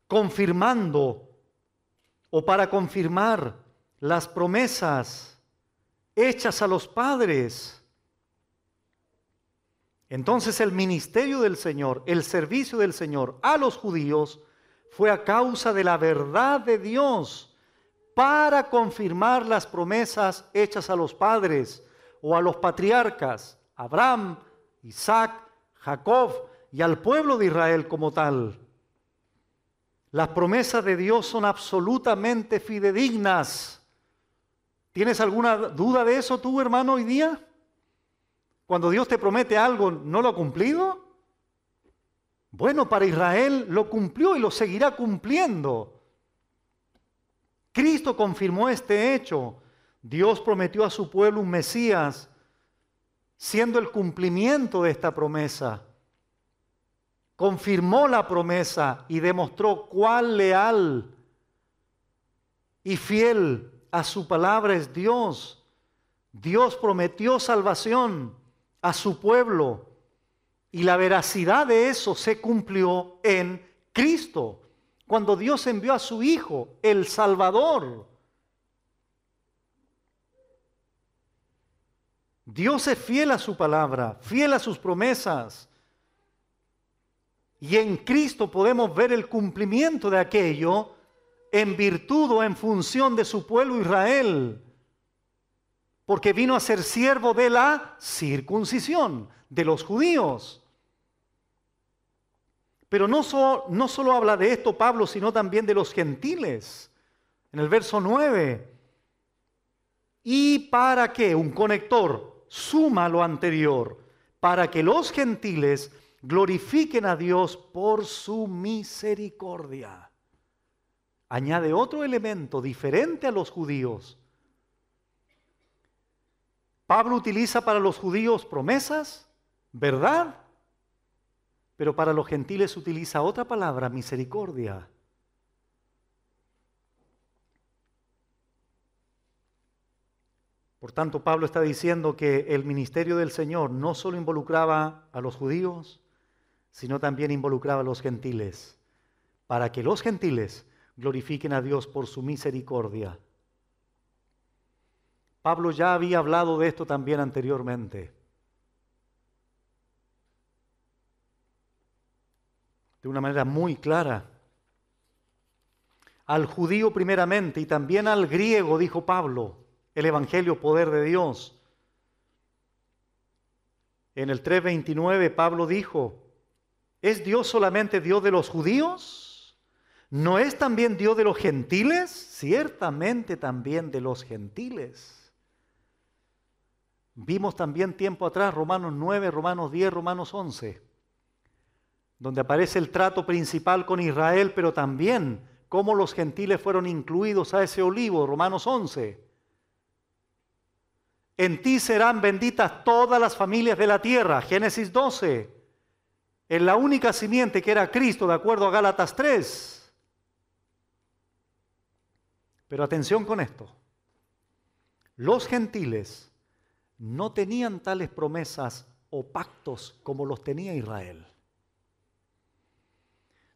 confirmando o para confirmar las promesas hechas a los padres. Entonces el ministerio del Señor, el servicio del Señor a los judíos fue a causa de la verdad de Dios para confirmar las promesas hechas a los padres o a los patriarcas, Abraham, Isaac, Jacob y al pueblo de Israel como tal. Las promesas de Dios son absolutamente fidedignas. ¿Tienes alguna duda de eso tú, hermano, hoy día? Cuando Dios te promete algo, ¿no lo ha cumplido? Bueno, para Israel lo cumplió y lo seguirá cumpliendo. Cristo confirmó este hecho. Dios prometió a su pueblo un Mesías, siendo el cumplimiento de esta promesa. Confirmó la promesa y demostró cuán leal y fiel a su palabra es Dios. Dios prometió salvación a su pueblo y la veracidad de eso se cumplió en Cristo, cuando Dios envió a su Hijo, el Salvador. Dios es fiel a su palabra, fiel a sus promesas. Y en Cristo podemos ver el cumplimiento de aquello en virtud o en función de su pueblo Israel. Porque vino a ser siervo de la circuncisión, de los judíos. Pero no solo habla de esto Pablo, sino también de los gentiles. En el verso 9. ¿Y para qué? Un conector. Suma lo anterior. Para que los gentiles glorifiquen a Dios por su misericordia. Añade otro elemento diferente a los judíos. Pablo utiliza para los judíos promesas, verdad, pero para los gentiles utiliza otra palabra, misericordia. Por tanto, Pablo está diciendo que el ministerio del Señor no solo involucraba a los judíos, sino también involucraba a los gentiles, para que los gentiles glorifiquen a Dios por su misericordia. Pablo ya había hablado de esto también anteriormente. De una manera muy clara. Al judío primeramente y también al griego, dijo Pablo, el evangelio poder de Dios. En el 3:29 Pablo dijo, ¿es Dios solamente Dios de los judíos? ¿No es también Dios de los gentiles? Ciertamente también de los gentiles. Vimos también tiempo atrás Romanos 9, Romanos 10, Romanos 11, donde aparece el trato principal con Israel, pero también cómo los gentiles fueron incluidos a ese olivo, Romanos 11. En ti serán benditas todas las familias de la tierra, Génesis 12. En la única simiente que era Cristo, de acuerdo a Gálatas 3. Pero atención con esto. Los gentiles no tenían tales promesas o pactos como los tenía Israel.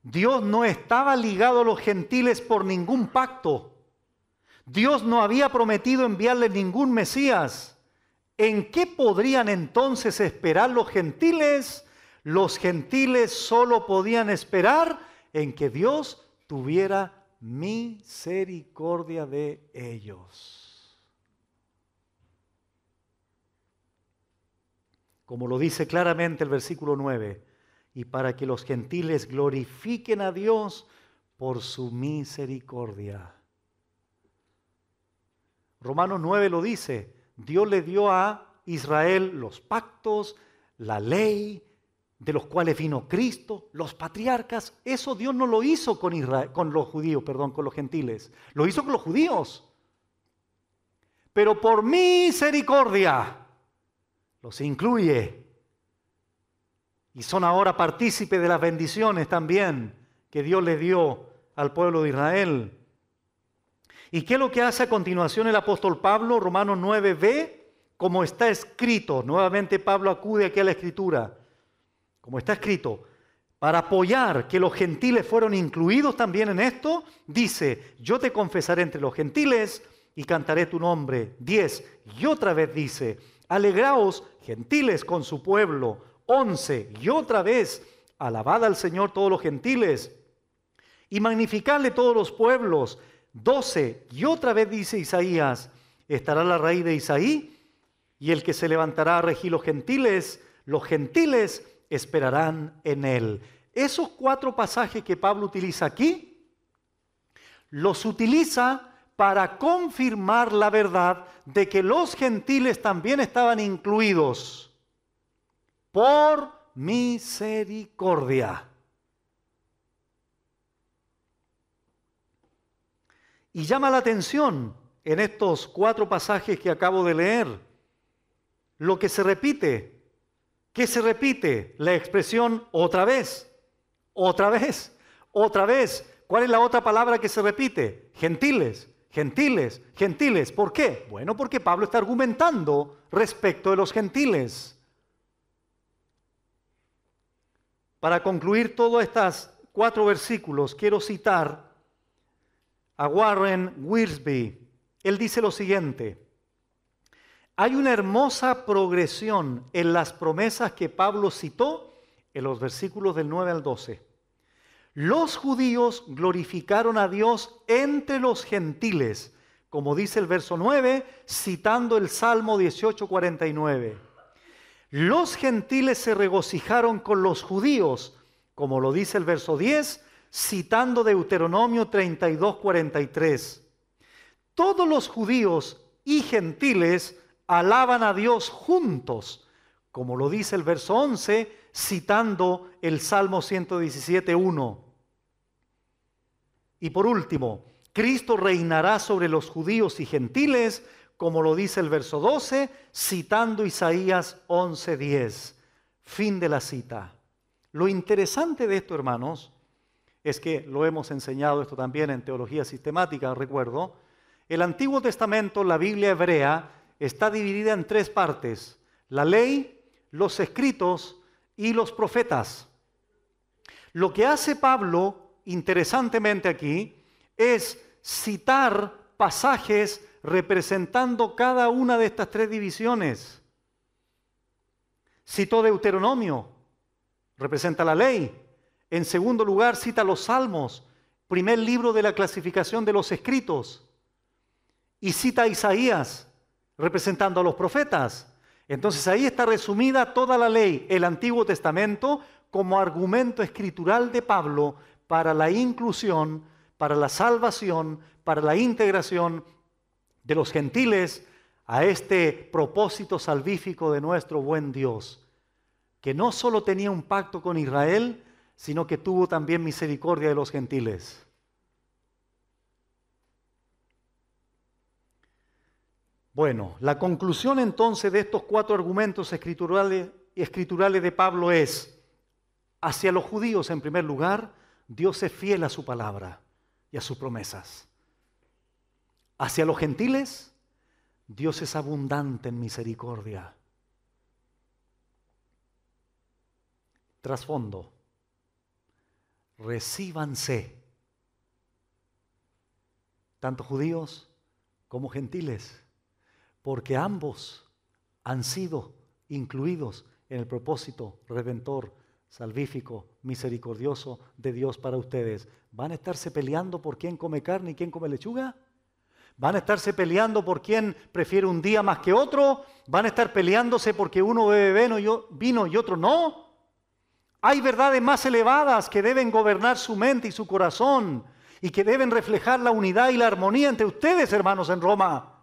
Dios no estaba ligado a los gentiles por ningún pacto. Dios no había prometido enviarles ningún Mesías. ¿En qué podrían entonces esperar los gentiles? Los gentiles solo podían esperar en que Dios tuviera misericordia de ellos. Como lo dice claramente el versículo 9, y para que los gentiles glorifiquen a Dios por su misericordia. Romanos 9 lo dice, Dios le dio a Israel los pactos, la ley, de los cuales vino Cristo, los patriarcas. Eso Dios no lo hizo con los gentiles, lo hizo con los judíos. Pero por misericordia los incluye y son ahora partícipes de las bendiciones también que Dios les dio al pueblo de Israel. ¿Y qué es lo que hace a continuación el apóstol Pablo? Romanos 9b, como está escrito. Nuevamente Pablo acude aquí a la Escritura. Como está escrito, para apoyar que los gentiles fueron incluidos también en esto, dice, yo te confesaré entre los gentiles y cantaré tu nombre. 10. Y otra vez dice, alegraos gentiles con su pueblo. 11. Y otra vez, alabad al Señor todos los gentiles y magnificadle todos los pueblos. 12. Y otra vez dice Isaías, estará la raíz de Isaí y el que se levantará a regir los gentiles esperarán en él. Esos 4 pasajes que Pablo utiliza aquí, los utiliza para confirmar la verdad de que los gentiles también estaban incluidos por misericordia. Y llama la atención en estos 4 pasajes que acabo de leer, lo que se repite. ¿Qué se repite? La expresión otra vez, otra vez, otra vez. ¿Cuál es la otra palabra que se repite? Gentiles, gentiles, gentiles. ¿Por qué? Bueno, porque Pablo está argumentando respecto de los gentiles. Para concluir todos estos 4 versículos, quiero citar a Warren Wiersbe. Él dice lo siguiente: hay una hermosa progresión en las promesas que Pablo citó en los versículos del 9 al 12. Los judíos glorificaron a Dios entre los gentiles, como dice el verso 9, citando el Salmo 18:49. Los gentiles se regocijaron con los judíos, como lo dice el verso 10, citando Deuteronomio 32:43. Todos los judíos y gentiles alaban a Dios juntos, como lo dice el verso 11, citando el Salmo 117:1. Y por último, Cristo reinará sobre los judíos y gentiles, como lo dice el verso 12, citando Isaías 11:10. Fin de la cita. Lo interesante de esto, hermanos, es que lo hemos enseñado esto también en teología sistemática, recuerdo. El Antiguo Testamento, la Biblia hebrea, está dividida en 3 partes: la ley, los escritos y los profetas. Lo que hace Pablo, interesantemente aquí, es citar pasajes representando cada una de estas 3 divisiones. Citó Deuteronomio, representa la ley. En segundo lugar, cita los Salmos, primer libro de la clasificación de los escritos. Y cita a Isaías, representando a los profetas. Entonces ahí está resumida toda la ley, el Antiguo Testamento, como argumento escritural de Pablo para la inclusión, para la salvación, para la integración de los gentiles a este propósito salvífico de nuestro buen Dios, que no solo tenía un pacto con Israel, sino que tuvo también misericordia de los gentiles. Bueno, la conclusión entonces de estos 4 argumentos escriturales de Pablo es: hacia los judíos en primer lugar, Dios es fiel a su palabra y a sus promesas. Hacia los gentiles, Dios es abundante en misericordia. Trasfondo: recíbanse, tanto judíos como gentiles, porque ambos han sido incluidos en el propósito redentor, salvífico, misericordioso de Dios para ustedes. ¿Van a estarse peleando por quién come carne y quién come lechuga? ¿Van a estarse peleando por quién prefiere un día más que otro? ¿Van a estar peleándose porque uno bebe vino y otro no? Hay verdades más elevadas que deben gobernar su mente y su corazón y que deben reflejar la unidad y la armonía entre ustedes, hermanos en Roma.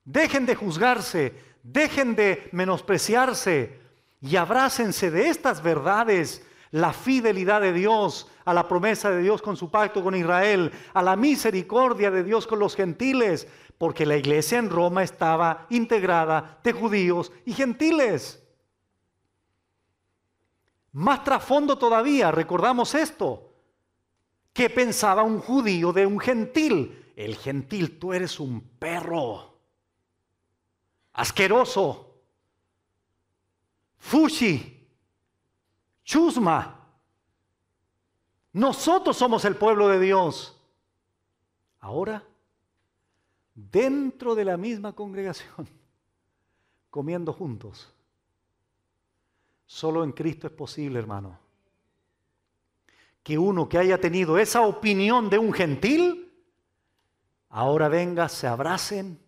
Dejen de juzgarse, dejen de menospreciarse y abrácense de estas verdades: la fidelidad de Dios a la promesa de Dios con su pacto con Israel, a la misericordia de Dios con los gentiles, porque la iglesia en Roma estaba integrada de judíos y gentiles. Más trasfondo todavía, recordamos esto: ¿qué pensaba un judío de un gentil? el gentil, tú eres un perro, asqueroso, fushi, chusma. Nosotros somos el pueblo de Dios. Ahora, dentro de la misma congregación, comiendo juntos. Solo en Cristo es posible, hermano, que uno que haya tenido esa opinión de un gentil, ahora venga, se abracen,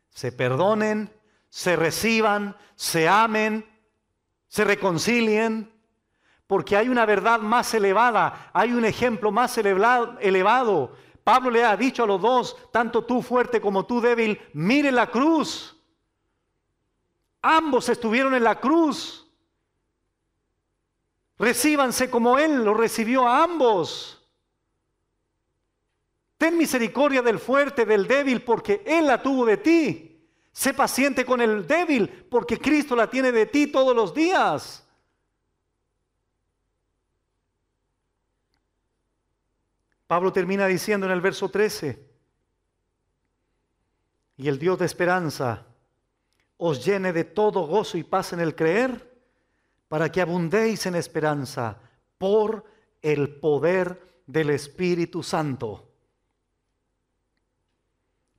se perdonen, se reciban, se amen, se reconcilien, porque hay una verdad más elevada, hay un ejemplo más elevado. Pablo le ha dicho a los dos, tanto tú fuerte como tú débil, mire la cruz. Ambos estuvieron en la cruz. Recíbanse como Él lo recibió a ambos. Ten misericordia del fuerte, del débil, porque Él la tuvo de ti. Sé paciente con el débil, porque Cristo la tiene de ti todos los días. Pablo termina diciendo en el verso 13, y el Dios de esperanza os llene de todo gozo y paz en el creer, para que abundéis en esperanza por el poder del Espíritu Santo.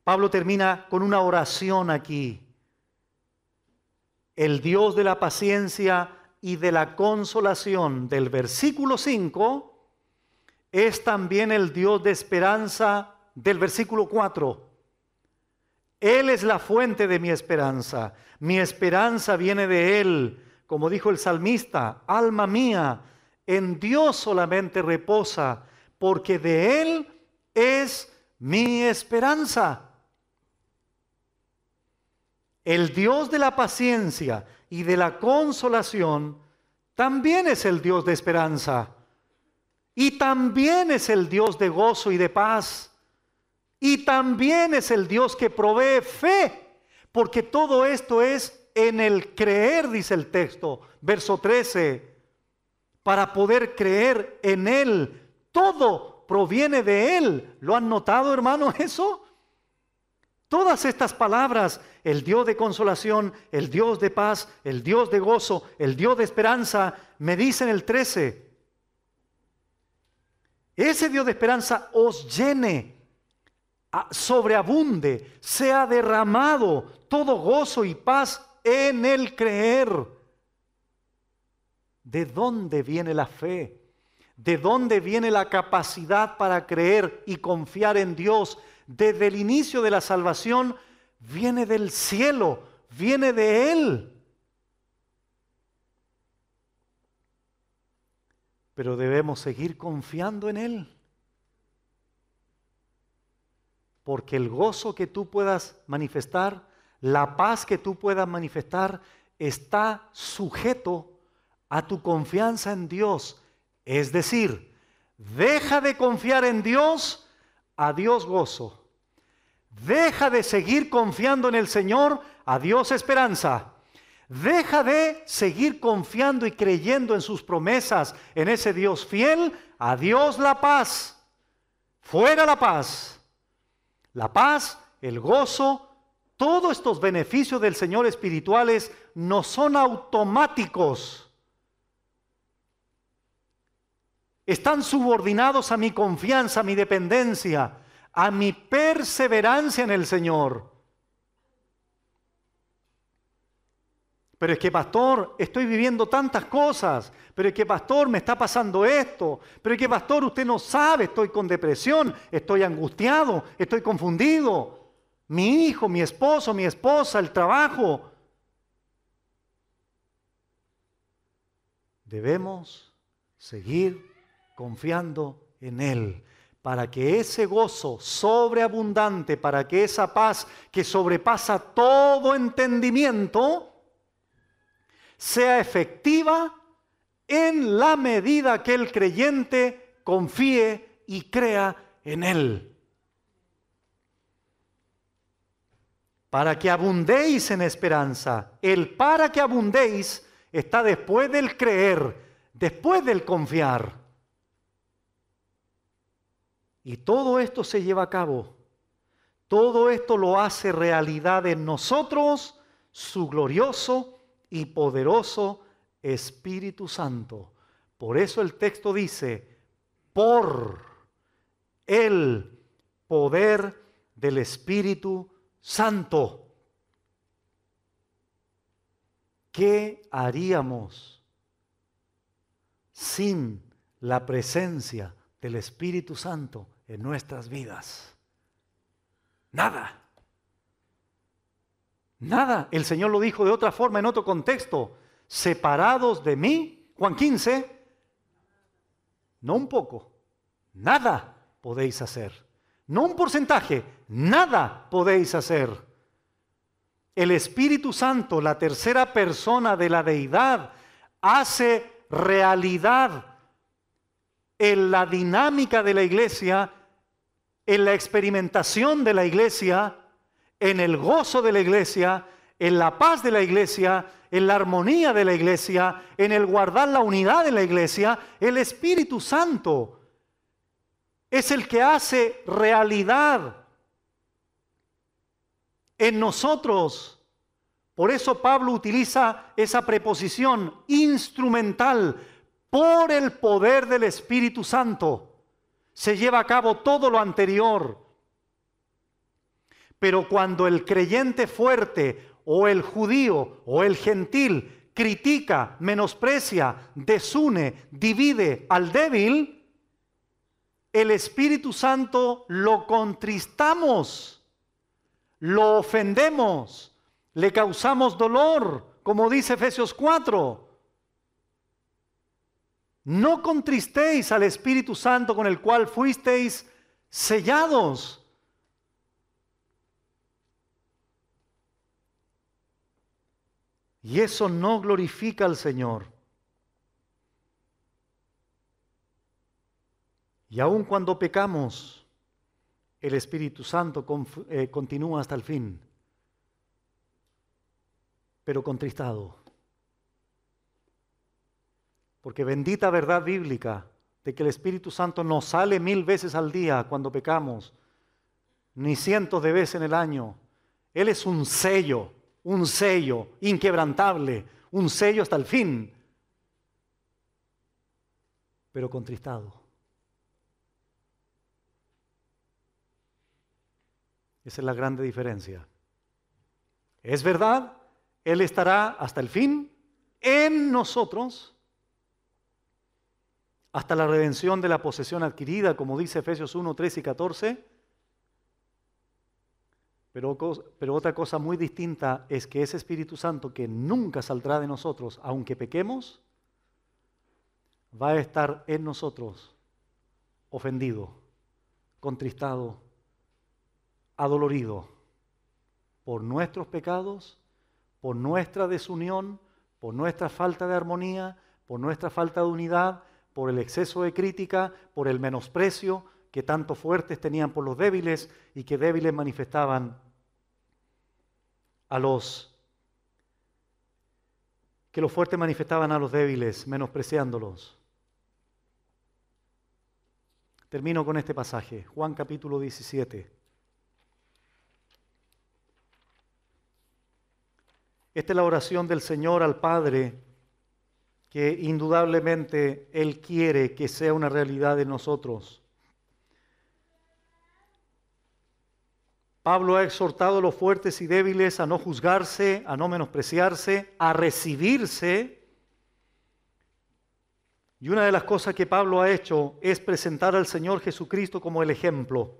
Pablo termina con una oración aquí. El Dios de la paciencia y de la consolación del versículo 5 es también el Dios de esperanza del versículo 4. Él es la fuente de mi esperanza. Mi esperanza viene de Él. Como dijo el salmista, alma mía, en Dios solamente reposa, porque de Él es mi esperanza. El Dios de la paciencia y de la consolación también es el Dios de esperanza. Y también es el Dios de gozo y de paz. Y también es el Dios que provee fe. Porque todo esto es en el creer, dice el texto, verso 13. Para poder creer en Él. Todo proviene de Él. ¿Lo han notado, hermano, eso? Todas estas palabras, el Dios de consolación, el Dios de paz, el Dios de gozo, el Dios de esperanza, me dicen el 13. Ese Dios de esperanza os llene, sobreabunde, sea derramado todo gozo y paz en el creer. ¿De dónde viene la fe? ¿De dónde viene la capacidad para creer y confiar en Dios? Desde el inicio de la salvación viene del cielo, viene de Él. Pero debemos seguir confiando en Él. Porque el gozo que tú puedas manifestar, la paz que tú puedas manifestar, está sujeto a tu confianza en Dios. Es decir, deja de confiar en Dios, adiós gozo. Deja de seguir confiando en el Señor, adiós esperanza. Deja de seguir confiando y creyendo en sus promesas, en ese Dios fiel, adiós la paz. Fuera la paz. La paz, el gozo, todos estos beneficios del Señor espirituales no son automáticos. Están subordinados a mi confianza, a mi dependencia, a mi perseverancia en el Señor. Pero es que, pastor, estoy viviendo tantas cosas. Pero es que, pastor, me está pasando esto. Pero es que, pastor, usted no sabe, estoy con depresión, estoy angustiado, estoy confundido. Mi hijo, mi esposo, mi esposa, el trabajo. Debemos seguir confiando en Él, para que ese gozo sobreabundante, para que esa paz que sobrepasa todo entendimiento, sea efectiva en la medida que el creyente confíe y crea en Él. Para que abundéis en esperanza. El para que abundéis está después del creer, después del confiar. Y todo esto se lleva a cabo Todo esto lo hace realidad en nosotros su glorioso y poderoso Espíritu Santo. Por eso el texto dice, por el poder del Espíritu Santo. ¿Qué haríamos sin la presencia del Espíritu Santo en nuestras vidas? Nada. Nada. El Señor lo dijo de otra forma, en otro contexto. Separados de mí, Juan 15, no un poco, nada podéis hacer. No un porcentaje, nada podéis hacer. El Espíritu Santo, la tercera persona de la deidad, hace realidad en la dinámica de la iglesia, en la experimentación de la iglesia, en el gozo de la iglesia, en la paz de la iglesia, en la armonía de la iglesia, en el guardar la unidad de la iglesia. El Espíritu Santo es el que hace realidad en nosotros. Por eso Pablo utiliza esa preposición instrumental, por el poder del Espíritu Santo. Se lleva a cabo todo lo anterior. Pero cuando el creyente fuerte o el judío o el gentil critica, menosprecia, desune, divide al débil, el Espíritu Santo lo contristamos, lo ofendemos, le causamos dolor, como dice Efesios 4. No contristéis al Espíritu Santo con el cual fuisteis sellados. Y eso no glorifica al Señor. Y aun cuando pecamos, el Espíritu Santo continúa hasta el fin, pero contristado. Porque bendita verdad bíblica de que el Espíritu Santo no sale 1000 veces al día cuando pecamos, ni cientos de veces en el año. Él es un sello inquebrantable, un sello hasta el fin, pero contristado. Esa es la grande diferencia. Es verdad, Él estará hasta el fin en nosotros, hasta la redención de la posesión adquirida, como dice Efesios 1, 13 y 14. Pero otra cosa muy distinta es que ese Espíritu Santo que nunca saldrá de nosotros, aunque pequemos, va a estar en nosotros ofendido, contristado, adolorido por nuestros pecados, por nuestra desunión, por nuestra falta de armonía, por nuestra falta de unidad, por el exceso de crítica, por el menosprecio que tanto fuertes tenían por los débiles y que débiles manifestaban que los fuertes manifestaban a los débiles, menospreciándolos. Termino con este pasaje, Juan capítulo 17. Esta es la oración del Señor al Padre, que indudablemente Él quiere que sea una realidad en nosotros. Pablo ha exhortado a los fuertes y débiles a no juzgarse, a no menospreciarse, a recibirse. Y una de las cosas que Pablo ha hecho es presentar al Señor Jesucristo como el ejemplo.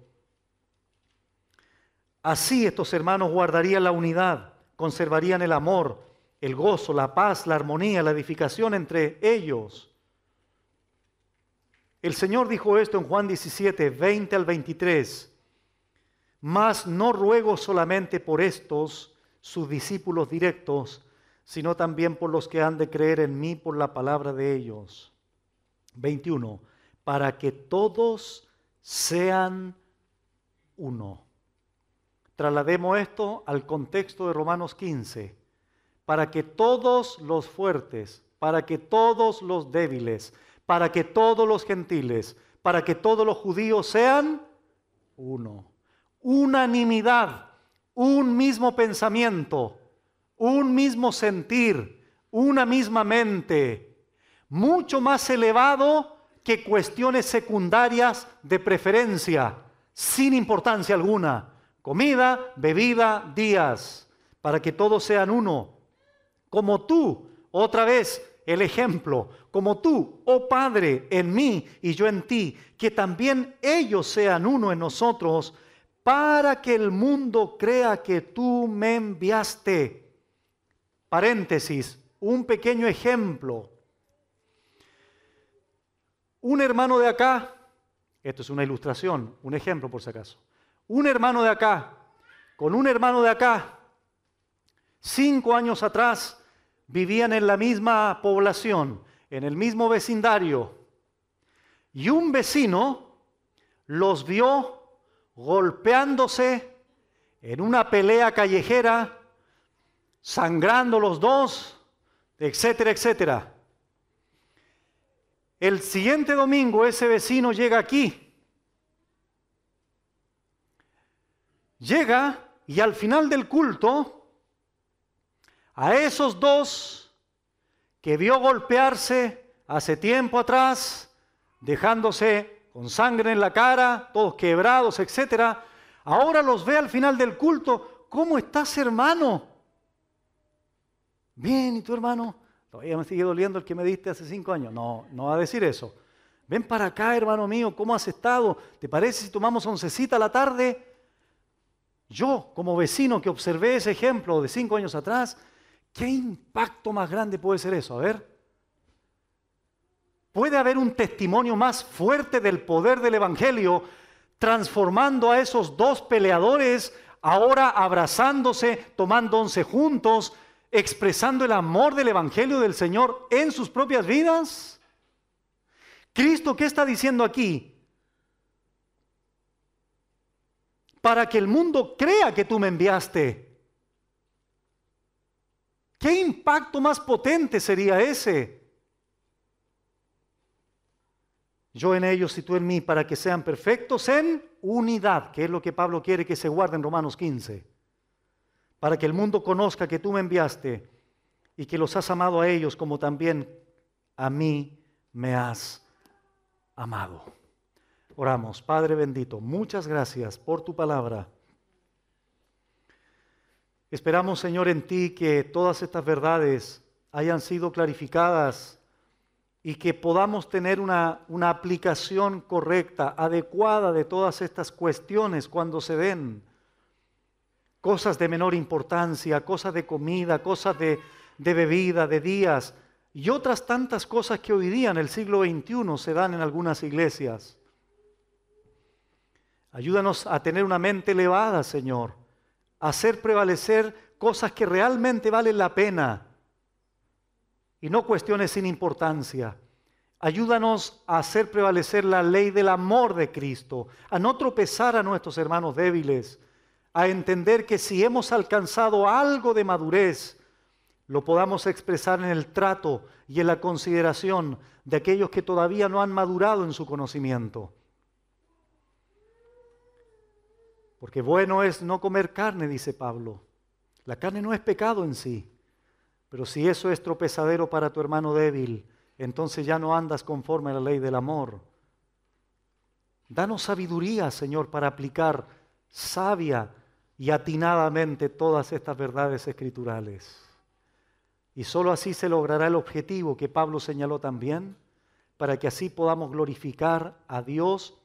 Así estos hermanos guardarían la unidad, conservarían el amor, el gozo, la paz, la armonía, la edificación entre ellos. El Señor dijo esto en Juan 17, 20 al 23. Mas no ruego solamente por estos, sus discípulos directos, sino también por los que han de creer en mí por la palabra de ellos. 21. Para que todos sean uno. Traslademos esto al contexto de Romanos 15. Para que todos los fuertes, para que todos los débiles, para que todos los gentiles, para que todos los judíos sean uno. unanimidad, un mismo pensamiento, un mismo sentir, una misma mente, mucho más elevado que cuestiones secundarias de preferencia, sin importancia alguna. Comida, bebida, días, para que todos sean uno. Como tú, otra vez el ejemplo, como tú, oh Padre, en mí y yo en ti, que también ellos sean uno en nosotros, para que el mundo crea que tú me enviaste. Paréntesis, un pequeño ejemplo. Un hermano de acá, esto es una ilustración, un ejemplo por si acaso. Un hermano de acá, con un hermano de acá, 5 años atrás, vivían en la misma población, en el mismo vecindario, y un vecino los vio golpeándose en una pelea callejera, sangrando los dos, etcétera, etcétera. El siguiente domingo ese vecino llega aquí. Llega y al final del culto, a esos dos que vio golpearse hace tiempo atrás, dejándose con sangre en la cara, todos quebrados, etcétera, ahora los ve al final del culto. ¿Cómo estás, hermano? Bien, ¿y tu hermano? Todavía me sigue doliendo el que me diste hace 5 años. No, no va a decir eso. Ven para acá, hermano mío, ¿cómo has estado? ¿Te parece si tomamos oncecita a la tarde? Yo, como vecino que observé ese ejemplo de 5 años atrás, ¿qué impacto más grande puede ser eso? A ver. ¿Puede haber un testimonio más fuerte del poder del Evangelio transformando a esos dos peleadores, ahora abrazándose, tomando once juntos, expresando el amor del Evangelio del Señor en sus propias vidas? Cristo, ¿qué está diciendo aquí? Para que el mundo crea que tú me enviaste. ¿Qué impacto más potente sería ese? Yo en ellos y tú en mí, para que sean perfectos en unidad, que es lo que Pablo quiere que se guarde en Romanos 15. Para que el mundo conozca que tú me enviaste y que los has amado a ellos como también a mí me has amado. Oramos. Padre bendito, muchas gracias por tu palabra. Esperamos, Señor, en ti que todas estas verdades hayan sido clarificadas y que podamos tener una aplicación correcta, adecuada de todas estas cuestiones cuando se den. Cosas de menor importancia, cosas de comida, cosas de bebida, de días y otras tantas cosas que hoy día en el siglo XXI se dan en algunas iglesias. Ayúdanos a tener una mente elevada, Señor, a hacer prevalecer cosas que realmente valen la pena y no cuestiones sin importancia. Ayúdanos a hacer prevalecer la ley del amor de Cristo, a no tropezar a nuestros hermanos débiles, a entender que si hemos alcanzado algo de madurez, lo podamos expresar en el trato y en la consideración de aquellos que todavía no han madurado en su conocimiento. Porque bueno es no comer carne, dice Pablo. La carne no es pecado en sí, pero si eso es tropezadero para tu hermano débil, entonces ya no andas conforme a la ley del amor. Danos sabiduría, Señor, para aplicar sabia y atinadamente todas estas verdades escriturales. Y sólo así se logrará el objetivo que Pablo señaló también, para que así podamos glorificar a Dios,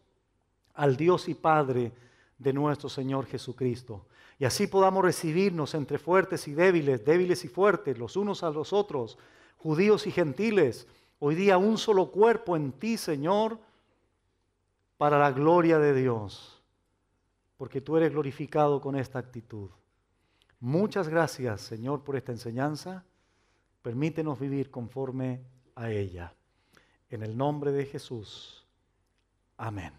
al Dios y Padre de nuestro Señor Jesucristo. Y así podamos recibirnos entre fuertes y débiles, débiles y fuertes, los unos a los otros, judíos y gentiles, hoy día un solo cuerpo en ti, Señor, para la gloria de Dios, porque tú eres glorificado con esta actitud. Muchas gracias, Señor, por esta enseñanza. Permítenos vivir conforme a ella. En el nombre de Jesús. Amén.